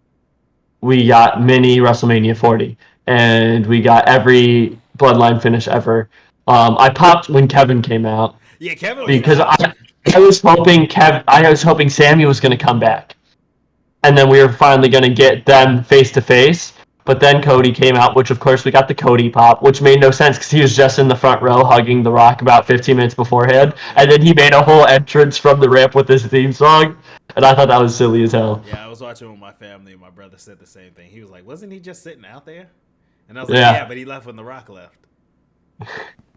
B: we got mini WrestleMania 40, and we got every Bloodline finish ever. I popped when Kevin came out
A: Yeah, Kevin was
B: because
A: loud.
B: I was hoping Sammy was going to come back, and then we were finally going to get them face to face. But then Cody came out, which of course we got the Cody pop, which made no sense because he was just in the front row hugging The Rock about 15 minutes beforehand, and then he made a whole entrance from the ramp with his theme song, and I thought that was silly as hell.
A: Yeah, I was watching with my family, and my brother said the same thing. He was like, "Wasn't he just sitting out there?" And I was like,
B: Yeah.
A: "Yeah, but he left when The Rock left."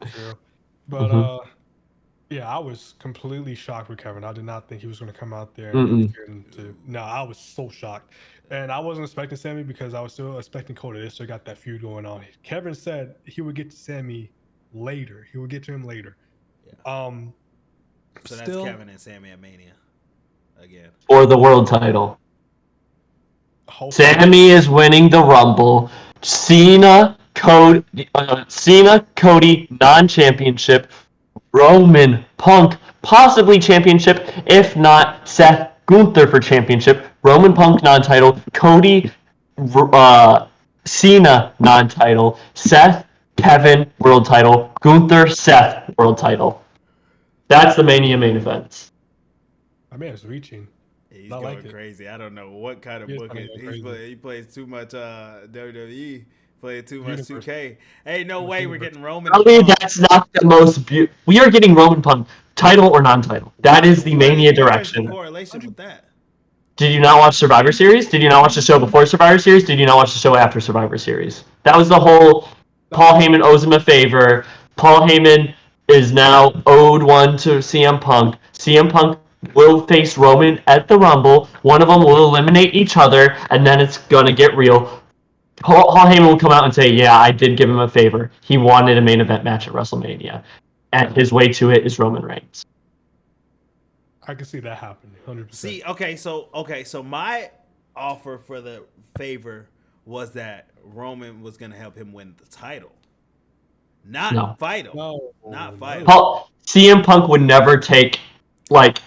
C: True. But yeah, I was completely shocked with Kevin. I did not think he was going to come out there and get into. No, I was so shocked, and I wasn't expecting Sammy because I was still expecting Cody. They still got that feud going on. Kevin said he would get to Sammy later. He would get to him later.
A: Yeah. So that's
C: still,
A: Kevin and Sammy at Mania again.
B: For the world title.
C: hopefully-
B: Sammy is winning the Rumble. Cena, Cody, non-championship. Roman, Punk, possibly championship. If not, Seth, Gunther for championship. Roman, Punk, non-title. Cody, Cena, non-title. Seth, Kevin, world title. Gunther, Seth, world title. That's the Mania main event.
C: I mean, it's reaching.
A: He's
C: I
A: going
C: like it.
A: crazy. I don't know what kind of
C: He is
A: booking.
C: kinda crazy.
A: He plays too much WWE. Playing too much
C: Universe.
A: 2K. Hey, no way we're getting Roman.
B: Probably
A: and Punk.
B: that's not the most we are getting Roman Punk, title or non-title. That is the
A: What
B: Mania
A: What is
B: direction.
A: the correlation with that?
B: Did you not watch Survivor Series? Did you not watch the show before Survivor Series? Did you not watch the show after Survivor Series? That was the whole Paul Heyman owes him a favor. Paul Heyman is now owed one to CM Punk. CM Punk will face Roman at the Rumble. One of them will eliminate each other, and then it's going to get real. Paul Heyman will come out and say, yeah, I did give him a favor. He wanted a main event match at WrestleMania. And his way to it is Roman Reigns.
C: I can see that happening, 100%.
A: See, okay, so my offer for the favor was that Roman was gonna help him win the title, not
B: No.
A: fight him.
C: No,
A: Not fight.
B: CM Punk would never take help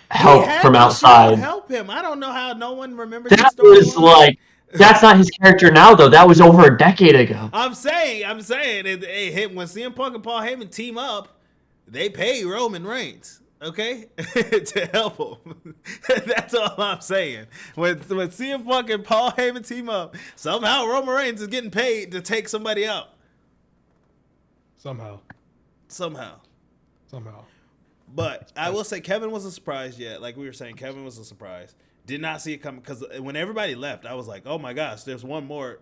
A: He had
B: from
A: to
B: outside.
A: help him. I don't know how no one remembers
B: That
A: his story.
B: was that's not his character now though. That was over a decade ago.
A: I'm saying, it hit when CM Punk and Paul Heyman team up, they pay Roman Reigns, okay, to help him. That's all I'm saying. When CM Punk and Paul Heyman team up, somehow Roman Reigns is getting paid to take somebody out.
C: Somehow.
A: But I will say Kevin was a surprise. Yeah, like we were saying, Kevin was a surprise. Did not see it coming because when everybody left, I was like, oh my gosh, there's one more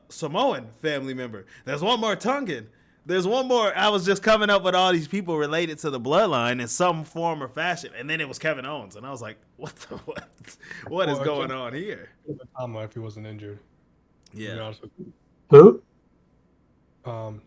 A: Samoan family member. There's one more Tongan. There's one more. I was just coming up with all these people related to the bloodline in some form or fashion, and then it was Kevin Owens, and I was like, what is going on here?
C: Tama if he wasn't injured. To be
A: Yeah.
C: honest with you.
B: Who?
C: Tama.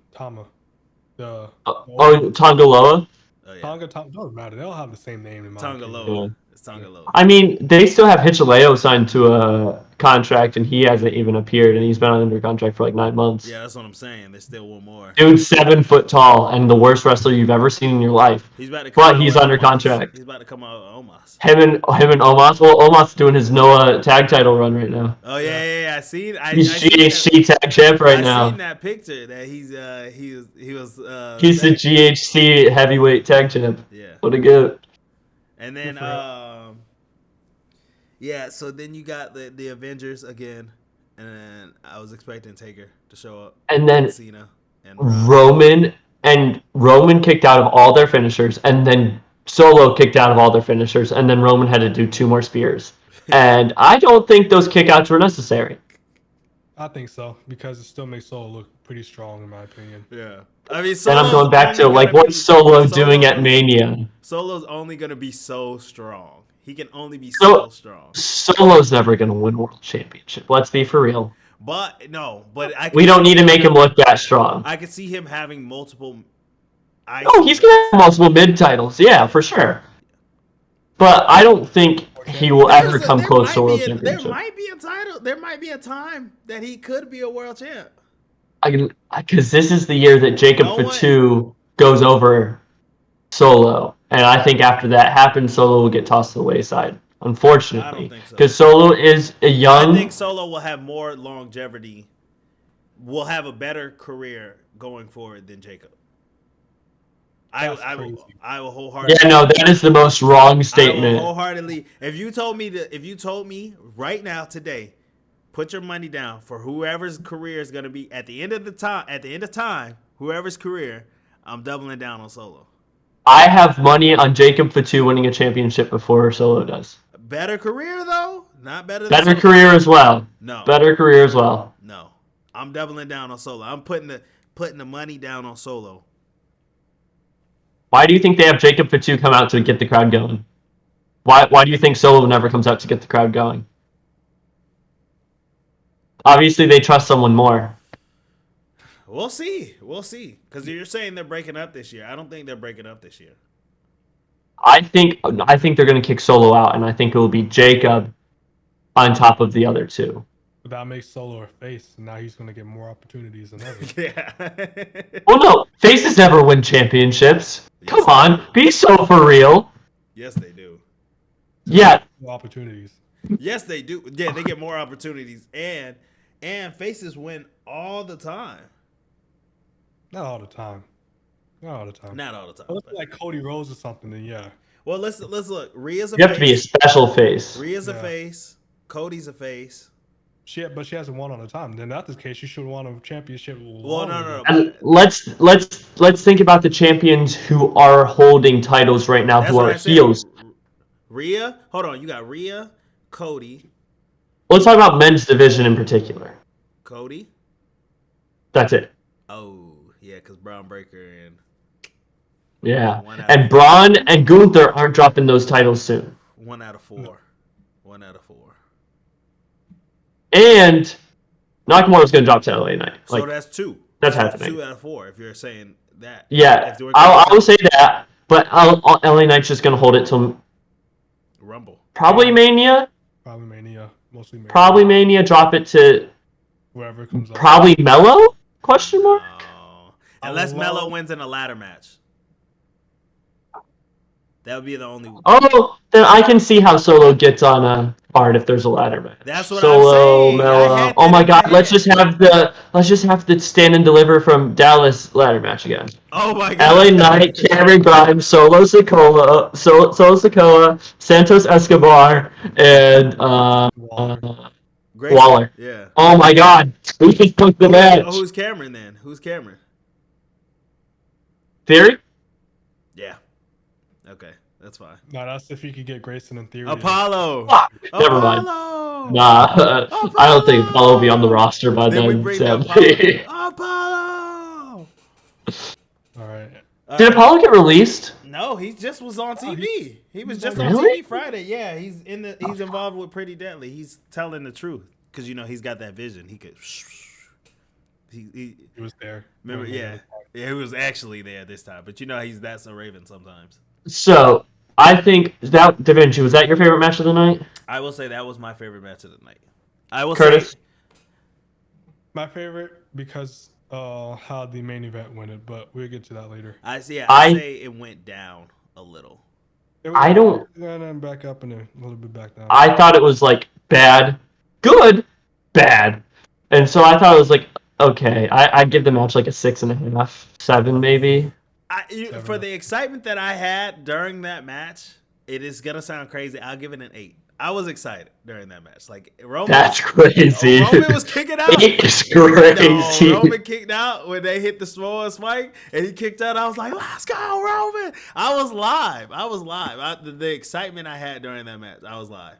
B: Tongaloa?
A: Oh, yeah.
C: Tonga, doesn't matter. They all have the same name in my
A: Tonga
C: opinion.
A: Loa. Let's talk a little.
B: I mean, they still have Hichileo signed to a contract, and he hasn't even appeared, and he's been under contract for like 9 months.
A: Yeah, that's what I'm saying. There's still one more.
B: Dude's 7 foot tall and the worst wrestler you've ever seen in your life.
A: He's about to come
B: But
A: out
B: he's
A: with
B: under
A: Omos.
B: contract.
A: He's about to come out with Omos.
B: Him and Omos. Well, Omos doing his Noah tag title run right now.
A: Oh yeah. I seen.
B: He's
A: I seen
B: GHC tag champ right
A: I
B: now.
A: seen that picture that he was.
B: He's the
A: tag-
B: GHC heavyweight tag champ.
A: Yeah.
B: What a good.
A: And then,
C: Good for
A: yeah. So then you got the Avengers again, and I was expecting Taker to show up.
B: And then
A: Cena and
B: Roman kicked out of all their finishers, and then Solo kicked out of all their finishers, and then Roman had to do 2 more spears. And I don't think those kickouts were necessary.
C: I think so because it still makes Solo look pretty strong in my opinion.
A: Yeah. I mean,
B: Then I'm
A: Solo's
B: going back to
A: only
B: like
A: gonna
B: what's
A: be-
B: Solo doing at Mania?
A: Solo's only gonna be so strong. He can only be
B: So-
A: so strong.
B: Solo's never going to win world championship. Let's be for real.
A: But I.
B: We don't need to make him look that strong.
A: I could see him having multiple.
B: Oh, he's going to have multiple mid titles. Yeah, for sure. But I don't think he will ever come close to world
A: There
B: championship.
A: might be a title. There might be a time that he could be a world champ.
B: Because this is the year that Jacob
A: No one-
B: Fatu goes over Solo. And I think after that happens, Solo will get tossed to the wayside. Unfortunately.
A: think so.
B: Because Solo is a young.
A: I think Solo will have more longevity. Will have a better career going forward than Jacob.
C: That's
A: I
C: crazy.
A: will wholeheartedly.
B: Yeah, no, that is the most wrong
A: I will
B: statement.
A: wholeheartedly. If you told me right now today, put your money down for whoever's career is going to be at the end of time, whoever's career, I'm doubling down on Solo.
B: I have money on Jacob Fatu winning a championship before Solo does.
A: Better career though, not better. Than
B: Better
A: Solo.
B: career as well.
A: No,
B: Better career as well.
A: no. I'm doubling down on Solo. I'm putting the money down on Solo.
B: Why do you think they have Jacob Fatu come out to get the crowd going? Why do you think Solo never comes out to get the crowd going? Obviously, they trust someone more.
A: We'll see. Because you're saying they're breaking up this year. I don't think they're breaking up this year.
B: I think they're going to kick Solo out, and I think it will be Jacob on top of the other 2.
C: But that makes Solo a face, and now he's going to get more opportunities than ever.
A: Yeah.
B: Well, no, faces never win championships. Come
A: Yes,
B: on, be so for real.
A: Yes, they do.
B: Yeah,
C: More opportunities.
A: Yes, they do. Yeah, they get more opportunities, and faces win all the time.
C: Not all the time. Not all the time.
A: Not all the time.
C: Unless
A: but-
C: like Cody Rhodes or something, then yeah.
A: Well, let's look. Rhea's a
B: you have to be a
A: face.
B: special face.
A: Rhea's a
C: Yeah.
A: face. Cody's a face.
C: But she hasn't won all the time. Then that's the case. She should have won a championship.
A: Well, no.
B: And let's think about the champions who are holding titles right now,
A: That's
B: who
A: what
B: are
A: I said.
B: heels.
A: Rhea. Hold on. You got Rhea, Cody,
B: Let's talk about men's division in particular.
A: Cody.
B: That's it.
A: Oh, yeah, because Brown Breaker and
B: Yeah.
A: One out
B: And
A: of-
B: Braun and Gunther aren't dropping those titles soon.
A: 1 out of 4. 1 out of 4.
B: And Nakamura's going to drop to LA Knight.
A: So
B: Like,
A: that's 2.
B: that's
A: So
B: happening.
A: 2 out of 4. If you're saying that.
B: yeah,
A: If we're
B: I
A: going
B: will say that. But LA Knight's just going to hold it till
A: Rumble.
B: probably Mania.
C: Probably Mania. Mostly Mania.
B: Probably Mania. Drop it to
C: Whoever comes up.
B: probably Mello? Question mark.
A: Oh. Unless
C: Hello?
A: Melo wins in a ladder match. That would be the only.
B: Oh, then I can see how Solo gets on a card if there's a ladder match.
A: That's what I'm
B: Solo,
A: saying. I
B: Mello.
A: had
B: Oh
A: that
B: my
A: in
B: God!
A: my
B: Let's
A: head.
B: just have the stand and deliver from Dallas ladder match again.
A: Oh my God.
B: LA Knight, Cameron Grimes, Solo Sikoa, Santos Escobar, and
A: Grayson.
B: Waller.
A: Yeah.
B: Oh my God! We just took the match.
A: Oh, who's Cameron then? Who's Cameron?
B: Theory?
A: Yeah. Okay, that's fine.
C: No, that's if you could get Grayson in theory.
A: Apollo.
B: Fuck. Never mind.
A: Apollo.
B: Nah, I don't think Apollo will be on the roster by
A: Then we
B: then.
A: bring
B: Sadly.
A: down Apollo.
C: All right.
B: Did Apollo get released?
A: No, he just was on
C: Oh,
A: TV. He was
C: he's
A: just
C: on
A: on
B: Really?
A: TV Friday. Yeah, he's involved with Pretty Deadly. He's telling the truth because he's got that vision. He could. He
C: He was there.
A: remember, yeah, he was actually there this time. But he's that's a Raven sometimes.
B: So, I think that Da Vinci, was that your favorite match of the night?
A: I will say that was my favorite match of the night. I will
B: Curtis?
A: say
C: My favorite because how the main event went it, but we'll get to that later.
A: I
B: I-
A: say it went down a little.
B: I don't-
C: And then back up and then a little bit back down.
B: I thought it was like bad, good, bad. And so I thought it was like, okay, I'd give the match like a 6.5, 7 maybe.
A: For the excitement that I had during that match, it is gonna sound crazy. I'll give it an 8. I was excited during that match. Like Roman,
B: That's crazy.
A: Roman was kicking out.
B: It's crazy.
A: No, Roman kicked out when they hit the Samoa spike, and he kicked out. I was like, "Let's go, Roman!" I was live. The excitement I had during that match, I was live.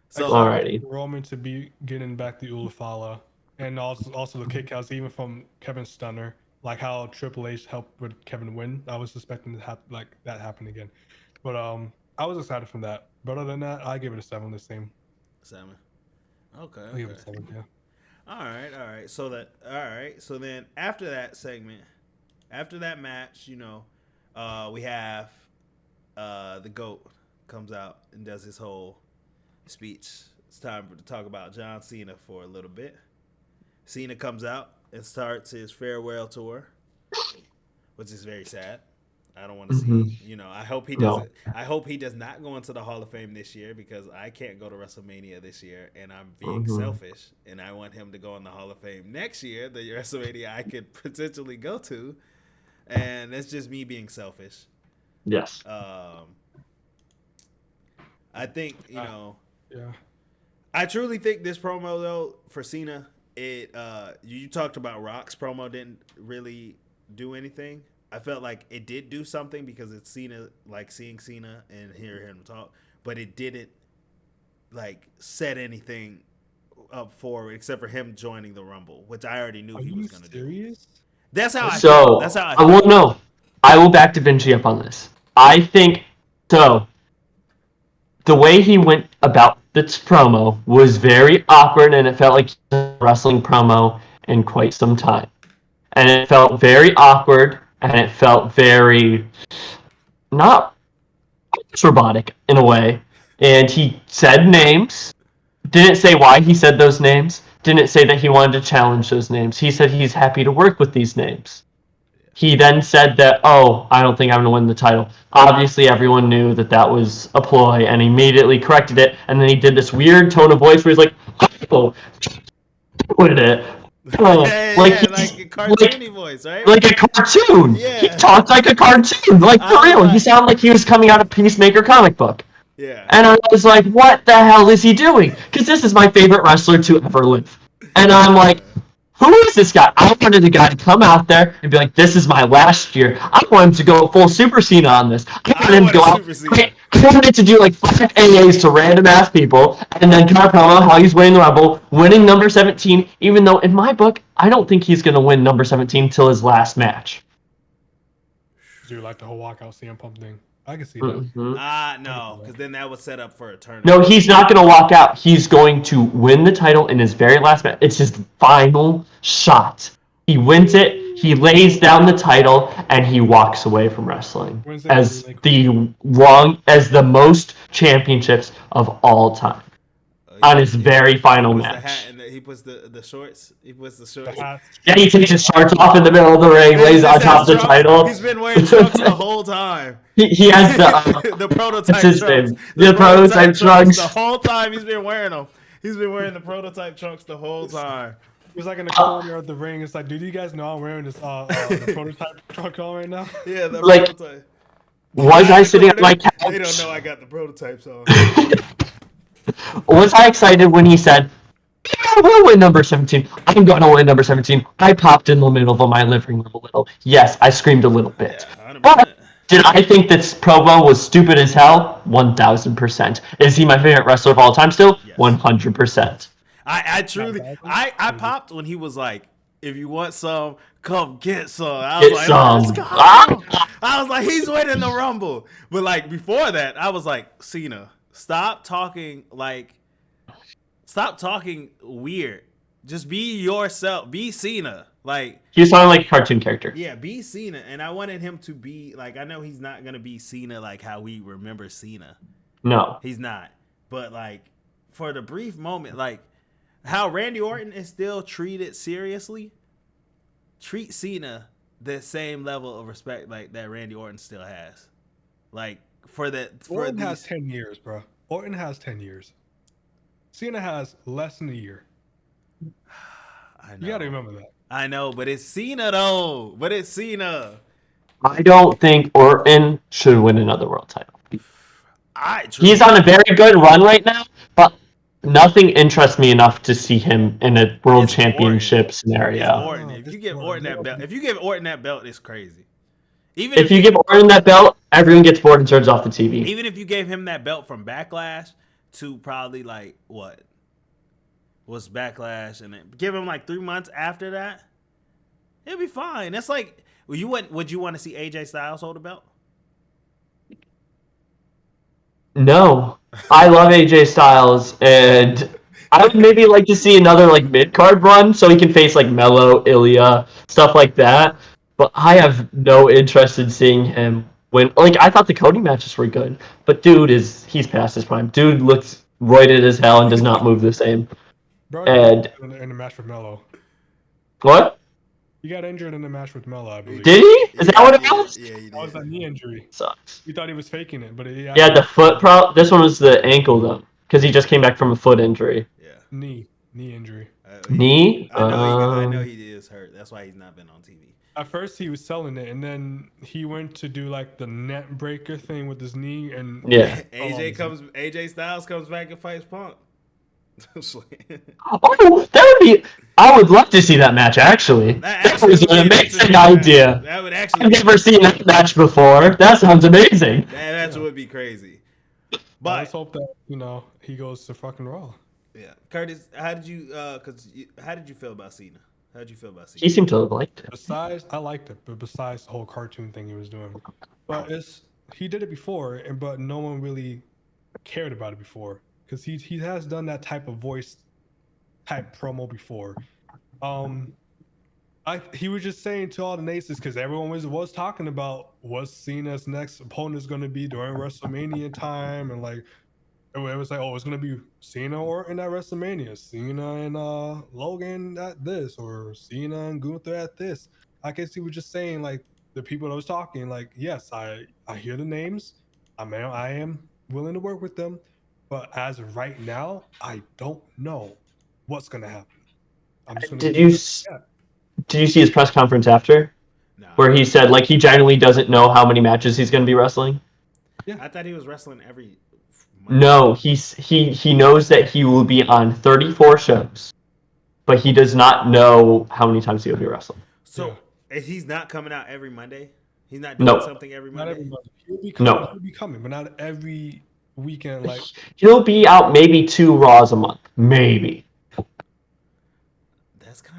A: So,
B: Alrighty.
C: Roman to be getting back the Ulafala, and also the kickouts even from Kevin Stunner, like how Triple H helped with Kevin win. I was expecting to like that happen again, but I was excited from that. But other than that, I give it a 7. The same.
A: 7. Okay.
C: I give it a 7. Yeah.
A: All right. So then after that segment, after that match, we have the GOAT comes out and does his whole speech. It's time to talk about John Cena for a little bit. Cena comes out and starts his farewell tour, which is very sad. I don't want to see. I hope he doesn't. I hope he does not go into the Hall of Fame this year because I can't go to WrestleMania this year, and I'm being selfish. And I want him to go in the Hall of Fame next year, the WrestleMania I could potentially go to, and that's just me being selfish.
B: Yes.
A: I think
C: Yeah.
A: I truly think this promo though for Cena, you talked about Rock's promo didn't really do anything. I felt like it did do something because it's Cena, like seeing Cena and hearing him talk, but it didn't like set anything up forward except for him joining the Rumble, which I already knew he was going to do. That's how I feel. That's how
B: I will know. I will back Da Vinci up on this. I think so. The way he went about this promo was very awkward, and it felt like a wrestling promo in quite some time. And it felt very awkward, and it felt very not robotic in a way. And he said names, didn't say why he said those names, didn't say that he wanted to challenge those names. He said he's happy to work with these names. He then said that, I don't think I'm going to win the title. Obviously, everyone knew that that was a ploy, and he immediately corrected it. And then he did this weird tone of voice where he's like, with it.
A: like a cartoony voice, right?
B: Like a cartoon.
A: Yeah.
B: He talked like a cartoon, like for real. He sounded like he was coming out of Peacemaker comic book.
A: Yeah.
B: And I was like, what the hell is he doing? Because this is my favorite wrestler to ever live. And I'm like, who is this guy? I wanted the guy to come out there and be like, this is my last year. I want him to go full Super Cena on this. I want him to go out. I wanted to do like 5 AAs to random ass people and then cut a promo how he's winning the Rumble, winning number 17, even though in my book, I don't think he's going to win number 17 till his last match.
C: Do you like the whole walkout CM Punk thing? I can see that.
A: No, because then that would set up for a tournament.
B: No, he's not going to walk out. He's going to win the title in his very last match. It's his final shot. He wins it, he lays down the title, and he walks away from wrestling as the most championships of all time on his very final match.
A: The hat and he puts the shorts. He puts the shorts.
B: Yeah, he takes his shorts off in the middle of the ring, lays on top of the title.
A: He's been wearing trunks the whole time.
B: He has the
A: the prototype
B: his
A: trunks.
B: name. The prototype trunks.
A: The whole time he's been wearing them. He's been wearing the prototype trunks the whole time.
C: He's like in the corner of the ring. It's like, dude, you guys know I'm wearing this the prototype trunk on right now?
A: Yeah, the
B: like,
A: prototype.
B: Was I sitting on my couch?
A: They don't know I got the prototypes on.
B: Was I excited when he said, we'll win number 17. I'm going to win number 17. I popped in the middle of my living room a little. Yes, I screamed a little bit.
A: Yeah,
B: but did I think this promo was stupid as hell? 1,000%. Is he my favorite wrestler of all time still? Yes. 100%.
A: I truly, I popped when he was like, if you want some, come get some. I was like, let's go. I was like, he's winning the Rumble. But like before that, I was like, Cena, stop talking weird. Just be yourself. Be Cena. Like,
B: He was sounding like a cartoon character.
A: yeah, be Cena, and I wanted him to be like. I know he's not gonna be Cena like how we remember Cena.
B: No.
A: He's not. But like for the brief moment, like how Randy Orton is still treated seriously, treat Cena the same level of respect like that Randy Orton still has. Like for
C: Orton has
A: these
C: 10 years, bro. Orton has 10 years. Cena has less than a year.
A: I know.
C: You gotta remember that.
A: I know, but it's Cena though. But it's Cena.
B: I don't think Orton should win another world title. He's on a very good run right now, but nothing interests me enough to see him in a world
A: It's
B: championship
A: It's
B: scenario.
A: Orton. If you give Orton that belt, it's crazy. Even
B: If you give Orton that belt, everyone gets bored and turns off the TV.
A: even if you gave him that belt from Backlash to probably like what was Backlash, and then give him like 3 months after that, it'll be fine. That's like would you want to see AJ Styles hold a belt?
B: No, I love AJ Styles, and I would maybe like to see another like mid card run so he can face like Melo, Ilya, stuff like that. But I have no interest in seeing him win. Like I thought the Cody matches were good, but he's past his prime. Dude looks roided as hell and does not move the same.
C: Bro,
B: And
C: in the match with Melo.
B: what?
C: He got injured in the match with Melo, I believe.
B: Did he? Is that what it was?
A: Yeah, he
C: That was a
A: did.
C: knee injury.
B: Sucks.
C: We thought he was faking it, but
B: Yeah, the foot problem. This one was the ankle though, because he just came back from a foot injury.
A: Yeah.
C: knee injury.
B: Knee?
A: I know he is hurt. That's why he's not been on TV.
C: At first, he was selling it, and then he went to do like the net breaker thing with his knee, and
B: Yeah.
A: AJ Styles comes back and fights Punk.
B: Oh, that would be. I would love to see that match. Actually, that was
A: would be
B: an
A: an
B: amazing
A: interesting
B: idea.
A: match. That would actually.
B: I've never seen that match before. That sounds amazing.
A: That match would be crazy.
C: let's
A: But
C: hope that he goes to fucking Raw.
A: yeah, Curtis, how did you feel about Cena? How did you feel about Cena?
B: He seemed to have liked it.
C: Besides, I liked it, but besides the whole cartoon thing he was doing, but he did it before, but no one really cared about it before because he has done that type of voice type promo before. He was just saying to all the naysayers because everyone was talking about what Cena's next opponent is going to be during WrestleMania time, and like it was like, oh, it's going to be Cena or in that WrestleMania, Cena and Logan at this, or Cena and Gunther at this. I guess he was just saying like the people that was talking, like, yes, I hear the names, I am willing to work with them, but as of right now, I don't know what's going to happen. I'm just gonna
B: Did you see his press conference after,
A: No.
B: where he said like he genuinely doesn't know how many matches he's going to be wrestling?
A: I thought he was wrestling every.
B: No, he knows that he will be on 34 shows, but he does not know how many times he'll be wrestling.
A: So he's not coming out every Monday. He's not doing something every
C: Not
A: Monday.
C: everybody. He'll be coming, but not every weekend. Like
B: He'll be out maybe 2 Raws a month, maybe.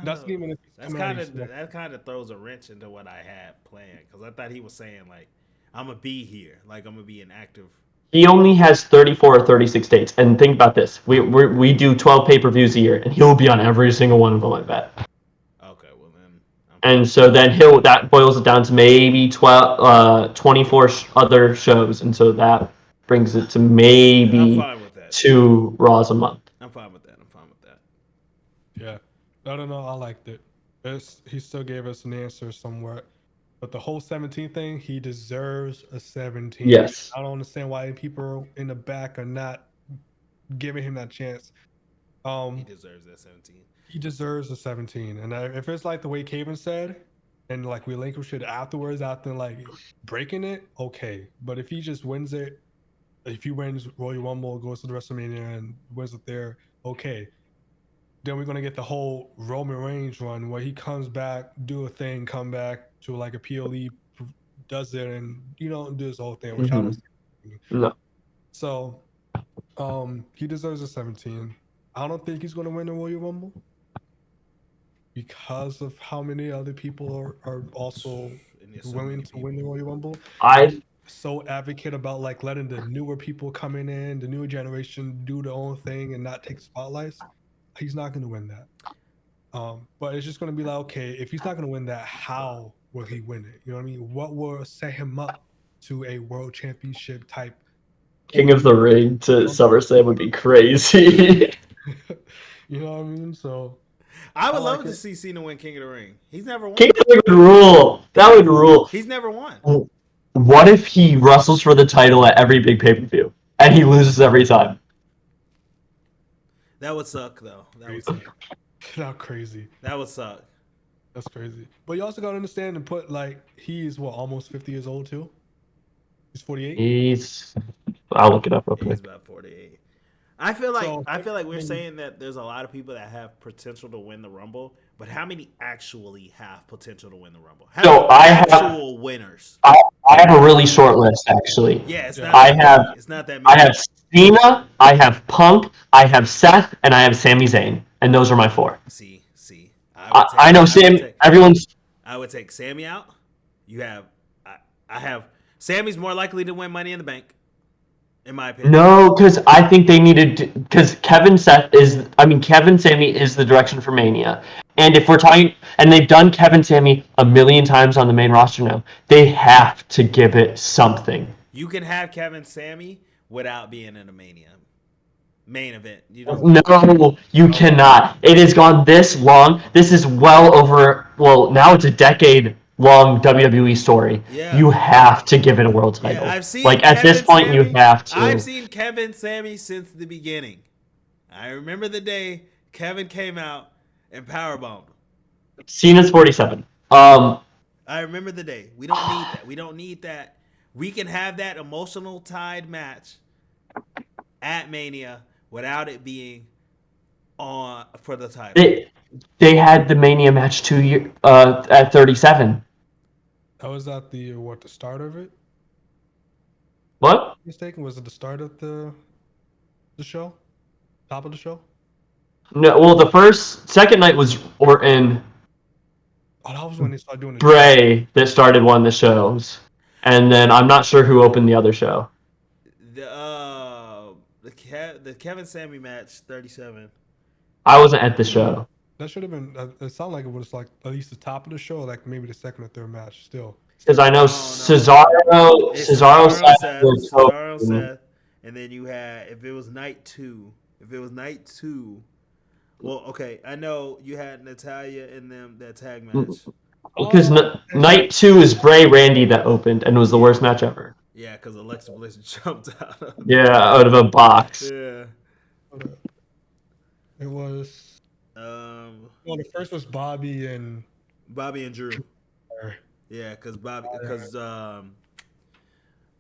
A: That kind of throws a wrench into what I had planned because I thought he was saying like I'm gonna be here, like I'm gonna be an active.
B: He only has 34 or 36 dates, and think about this: we do 12 pay-per-views a year, and he'll be on every single one of them, I bet.
A: Okay, well then.
B: And so then that boils it down to maybe 24 other shows, and so that brings it to maybe
A: I'm fine with that.
B: 2 Raws a month.
A: I'm fine with that.
C: Yeah, I don't know. I liked it. He still gave us an answer somewhat, but the whole 17 thing, he deserves a 17.
B: Yes.
C: I don't understand why people in the back are not giving him that chance.
A: He deserves that 17.
C: He deserves a 17, and if it's like the way Caven said, and like we relinquish it afterwards after like breaking it, okay. But if he just wins it, if he wins Royal Rumble, goes to the WrestleMania and wins it there, okay. Then we're gonna get the whole Roman Reigns run where he comes back, do a thing, come back to like a PLE, does it, and do this whole thing. Which I don't see.
B: No.
C: So, he deserves a 17. I don't think he's gonna win the Royal Rumble because of how many other people are also willing to win the Royal Rumble.
B: I
C: so advocate about like letting the newer people coming in, the newer generation do their own thing and not take spotlights. He's not going to win that. But it's just going to be like, okay, if he's not going to win that, how will he win it? You know what I mean? What will set him up to a world championship type?
B: King of the Ring to SummerSlam would be crazy.
C: You know what I mean? So
A: I would
C: like
A: love to
C: it.
A: see Cena win King of the Ring. He's never won.
B: King of the Ring would rule. That would rule.
A: He's never won.
B: What if he wrestles for the title at every big pay-per-view and he loses every time?
A: That would suck, though. That would suck.
C: Not crazy.
A: That would suck.
C: That's crazy. But you also got to understand and put like he's almost 50 years old too. He's 48.
B: I'll look it up real
A: He's
B: quick.
A: about 48. I feel like
C: So-
A: we're saying that there's a lot of people that have potential to win the Rumble, but how many actually have potential to win the Rumble? How
B: So
A: many
B: I have-
A: actual winners?
B: I have a really short list, actually.
A: Yeah, it's
C: Yeah.
A: not.
B: I
A: that
B: have-
A: many. It's not that many.
B: I have Cena, I have Punk, I have Seth, and I have Sami Zayn, and those are my four.
A: See.
B: I know Sam. Everyone's
A: I would take Sammy out. You have. I have. Sammy's more likely to win Money in the Bank, in my opinion.
B: no, because I think they needed because Kevin Sammy is the direction for Mania, and if we're talking, and they've done Kevin Sammy a million times on the main roster now, they have to give it something.
A: You can have Kevin Sammy without being in a Mania main event. You don't.
B: No, you cannot. It has gone this long. This is well over. Well, now it's a decade-long WWE story.
A: Yeah.
B: You have to give it a world title.
A: Yeah, I've seen
B: like at this
A: Kevin
B: point,
A: Sammy-
B: you have to.
A: I've seen Kevin Sammy since the beginning. I remember the day Kevin came out and powerbombed him.
B: Cena's 47.
A: I remember the day. We don't need that. We don't need that. We can have that emotional tied match at Mania without it being on for the title.
B: They had the Mania match at 37.
C: That was at the start of it?
B: What?
C: Mistaken? Was it the start of the show? Top of the show?
B: No. Well, the second night was Orton
C: Oh, that was when they started doing the
B: Bray that started one of the shows, and then I'm not sure who opened the other show.
A: The Kevin Sammy match 37.
B: I wasn't at the show.
C: That should have been. It sounded like it was like at least the top of the show, like maybe the second or third match. Still,
B: Because I know
A: no.
B: Cesaro,
A: It's
B: Cesaro, Seth,
A: Seth,
B: was
A: Cesaro,
B: open.
A: Seth, and then you had if it was night two. Well, okay, I know you had Natalia in that tag match.
B: Because night 2 is Bray Randy that opened and was the worst match ever.
A: Yeah, because Alexa Bliss jumped out.
B: Yeah, out of a box.
A: Yeah.
C: it was. Well, the first was Bobby and.
A: Bobby and Drew. Yeah, because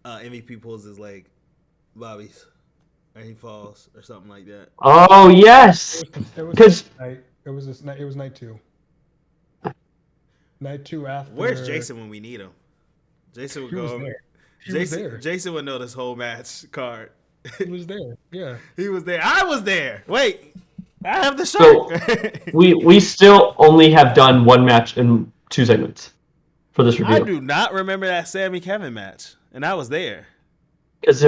A: MVP pulls his leg, Bobby's, and he falls or something like that.
B: Oh yes, because
C: It was night 2. Night 2 after.
A: Where's Jason when we need him? Jason would
C: He was
A: go.
C: there. He was there.
A: Jason would know this whole match card.
C: He was there. Yeah.
A: He was there. I was there. Wait, I have the
B: So,
A: shirt.
B: we still only have done one match in 2 segments for this
A: I
B: review.
A: do not remember that Sammy Kevin match, and I was there.
B: Because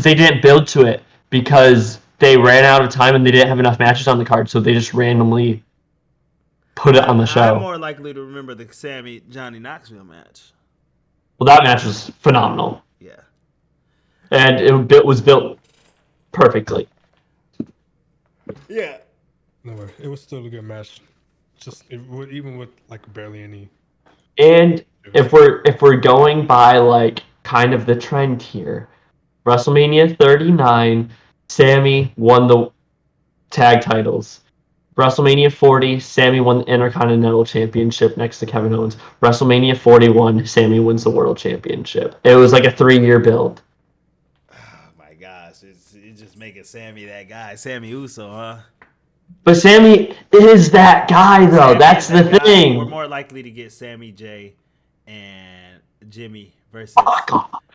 B: they didn't build to it because they ran out of time and they didn't have enough matches on the card, so they just randomly put it on the show.
A: I'm more likely to remember the Sammy Johnny Knoxville match.
B: Well, that match was phenomenal,
A: Yeah.
B: and it was built perfectly.
A: Yeah.
C: No, it was still a good match. Even with like barely any.
B: And if we're going by like kind of the trend here, WrestleMania 39, Sammy won the tag titles. WrestleMania 40, Sammy won the Intercontinental Championship next to Kevin Owens. WrestleMania 41, Sammy wins the World Championship. It was like a 3-year build.
A: Oh my gosh, it's just making Sammy that guy, Sammy Uso, huh?
B: But Sammy is that guy, though.
A: Sammy
B: That's
A: is
B: the
A: that guy.
B: thing.
A: We're more likely to get Sammy J and Jimmy versus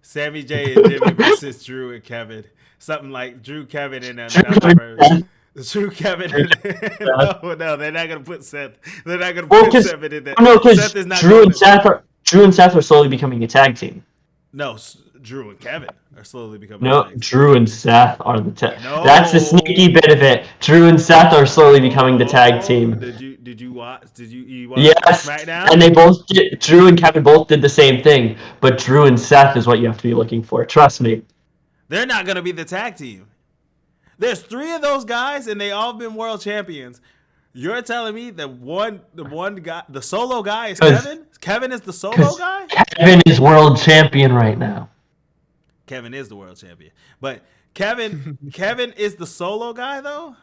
A: Sammy J and Jimmy versus Drew and Kevin. Something like Drew, Kevin, and Drew, Kevin. No, they're not gonna put Seth. They're not gonna put Seth in that.
B: No, because
A: Seth is not
B: Drew and Seth are slowly becoming a tag team.
A: No, Drew and Kevin are slowly becoming.
B: No,
A: a tag team.
B: Drew and Seth are the tag.
A: No.
B: That's the sneaky bit of it. Drew and Seth are slowly becoming the tag team.
A: Did Did you watch? You watch
B: Yes,
A: SmackDown?
B: and Drew and Kevin both did the same thing, but Drew and Seth is what you have to be looking for. Trust me.
A: They're not gonna be the tag team. There's 3 of those guys, and they all been world champions. You're telling me that the one guy, the solo guy is Kevin? Kevin is the solo guy?
B: Kevin is world champion right now.
A: Kevin is the world champion. But Kevin is the solo guy though?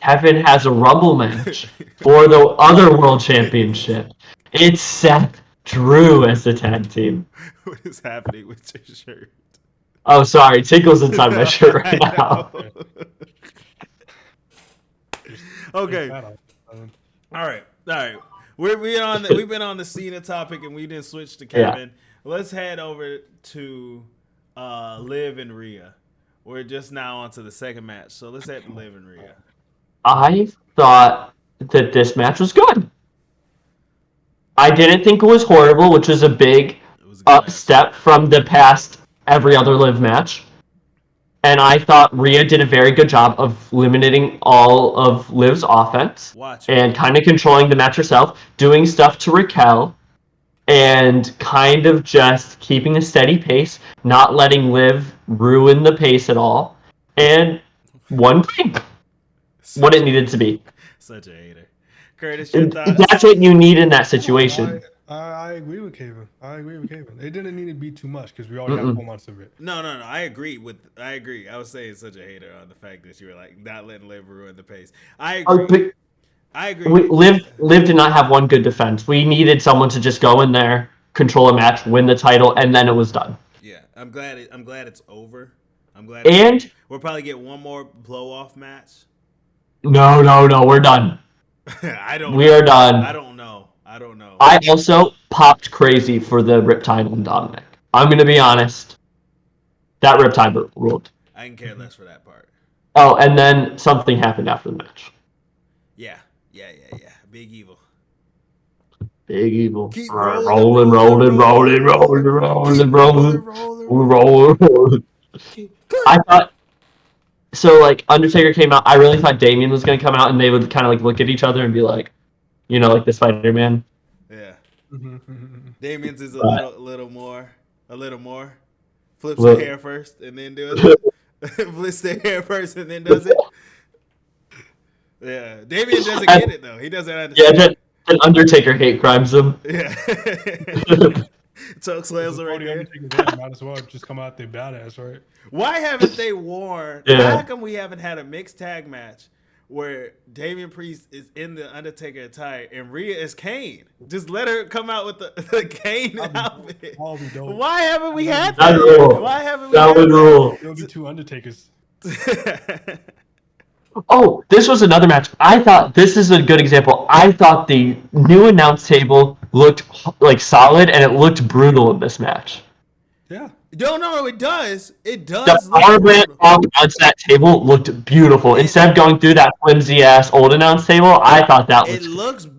B: Kevin has a Rumble match for the other world championship. It's Seth Drew as the tag team.
A: What is happening with your shirt?
B: Oh, sorry. Tickle's inside my shirt right
A: I
B: now.
A: know. Okay.
C: Um,
A: All right. We've been on the Cena topic and we didn't switch to Kevin. Let's head over to Liv and Rhea. We're just now onto the second match, so let's head to Liv and Rhea.
B: I thought that this match was good. I didn't think it was horrible, which is a big
A: It was a good match.
B: step from the past every other Liv match. And I thought Rhea did a very good job of eliminating all of Liv's offense
A: Watch.
B: and kind of controlling the match herself, doing stuff to Raquel, and kind of just keeping a steady pace, not letting Liv ruin the pace at all, and one thing, what it needed to be.
A: Such a hater. Curtis, your thoughts?
B: That's what you need in that situation.
C: I agree with Kevin. It didn't need to be too much because we already have 4 months of it.
A: No. I agree. I was saying such a hater on the fact that you were like not letting Liv ruin the pace. I agree. I agree.
B: Liv did not have one good defense. We needed someone to just go in there, control a match, win the title, and then it was done.
A: Yeah, I'm glad it's over.
B: And
A: we'll probably get one more blow off match.
B: no, we're done. We are done.
A: I don't know.
B: I also popped crazy for the Riptide on Dominic. I'm going to be honest. That Riptide ruled.
A: I can care less for that part.
B: Oh, and then something happened after the match.
A: Yeah. Big Evil.
B: Big Evil.
A: Keep
B: Rolling. I thought, so like Undertaker came out. I really thought Damien was going to come out and they would kind of like look at each other and be like, you know, like the Spider-Man.
A: Yeah.
C: Mm-hmm.
A: Damien's is a little more. Flips the hair first and then does it. Flips the hair first and then does it. Yeah. Damien doesn't get it though. He doesn't understand.
B: Yeah, then Undertaker hate crimes him.
A: Yeah. Tuck slams right there.
C: Might as well just come out there badass, right?
A: Why haven't they worn?
B: Yeah.
A: How come we haven't had a mixed tag match where Damian Priest is in the Undertaker attire and Rhea is Kane? Just let her come out with the Kane outfit. Why haven't we had that? Why haven't we?
B: That would rule.
C: There'll be 2 Undertakers.
B: Oh, this was another match. I thought this is a good example. I thought the new announce table looked like solid and it looked brutal in this match.
C: Yeah.
A: No, it does. It does.
B: The Power Brand announce that table looked beautiful. Instead of going through that flimsy ass old announce table, I thought that was.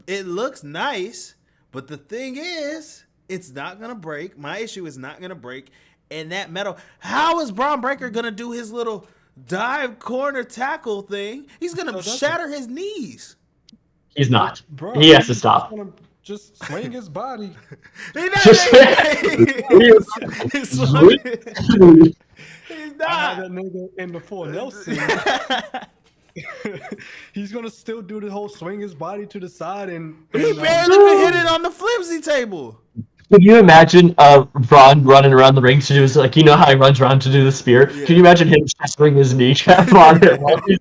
A: It looks nice, but the thing is, it's not gonna break. My issue is not gonna break. And that metal. How is Braun Breaker gonna do his little dive corner tackle thing? He's gonna shatter his knees.
B: He's not.
C: Bro,
B: he has to stop.
C: Just swing his body.
B: Just
A: He's not.
C: I had that nigga in before Nelson. He's gonna still do the whole swing his body to the side and
A: he barely hit it on the flimsy table.
B: Could you imagine Braun running around the ring to do like, you know how he runs around to do the spear? Yeah. Can you imagine him shattering his kneecap on it while he's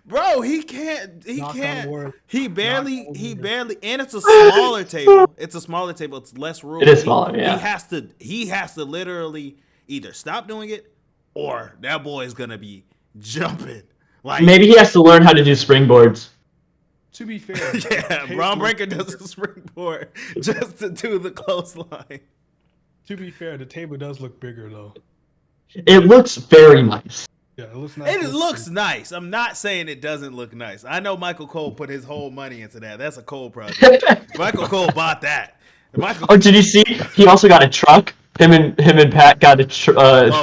A: Bro, he can't. He barely, and it's a smaller table. It's a smaller table. It's less room.
B: It is smaller, yeah.
A: He has to literally either stop doing it or that boy is gonna be jumping. Like
B: maybe he has to learn how to do springboards.
C: To be fair,
A: yeah, Braun Breaker does a springboard just to do the clothesline.
C: To be fair, the table does look bigger though.
B: It looks very nice.
C: Yeah, it looks nice.
A: It looks nice. I'm not saying it doesn't look nice. I know Michael Cole put his whole money into that. That's a Cole project. Michael Cole bought that.
B: Oh, did you see? He also got a truck Him and Pat got a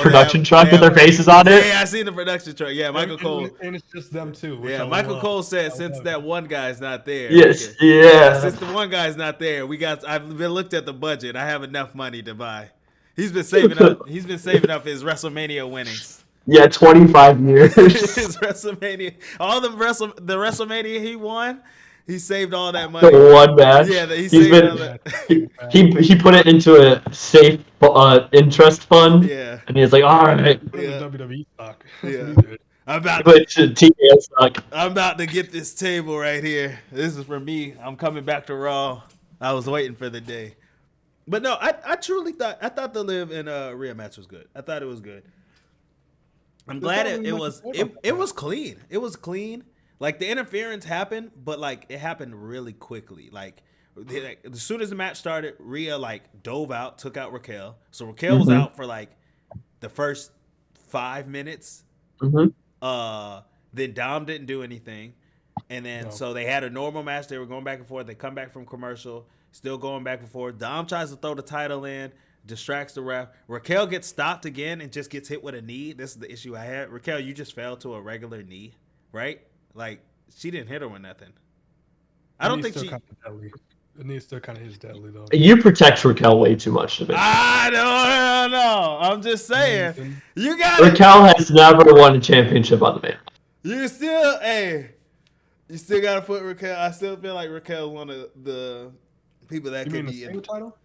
B: production truck with their faces on it.
A: Yeah, I seen the production truck. Yeah, Michael Cole.
C: And it's just them two. which
A: Yeah,
C: I
A: Michael
C: love.
A: Cole said
C: I
A: since
C: love
A: that
C: it.
A: one guy's not there.
B: Yes,
A: we
B: yeah.
A: since the one guy's not there, I've been looked at the budget. I have enough money to buy. He's been saving up. He's been saving up his WrestleMania winnings.
B: Yeah, 25 years.
A: His WrestleMania, the WrestleMania he won, he saved all that money.
B: The one match.
A: Yeah, he
B: He's
A: saved
B: been-
A: all that.
B: He put it into a safe interest fund.
A: Yeah,
B: And he's like, all right.
C: Put it in
A: Yeah.
C: the WWE stock. That's
A: Yeah.
C: what he did.
A: I'm about
B: Put it to TKO stock.
A: I'm about to get this table right here. This is for me. I'm coming back to Raw. I was waiting for the day. But no, I truly thought the Liv and Rhea match was good. I thought it was good. I'm glad it was clean. It was clean. Like the interference happened, but like it happened really quickly. Like as soon as the match started, Rhea like dove out, took out Raquel. So Raquel was out for like the first 5 minutes.
B: Mm-hmm.
A: Then Dom didn't do anything. And then so they had a normal match. They were going back and forth. They come back from commercial, still going back and forth. Dom tries to throw the title in, distracts the ref. Raquel gets stopped again and just gets hit with a knee. This is the issue I had. Raquel, you just fell to a regular knee, right? Like she didn't hit her with nothing. I don't think she.
C: It needs still kind of his deadly though.
B: You protect Raquel way too much.
A: I don't know. I'm just saying. You got
B: Raquel has never won a championship on the main.
A: You still, you still gotta put Raquel. I still feel like Raquel one of the people that
C: You
A: could
C: mean the
A: be
C: single title?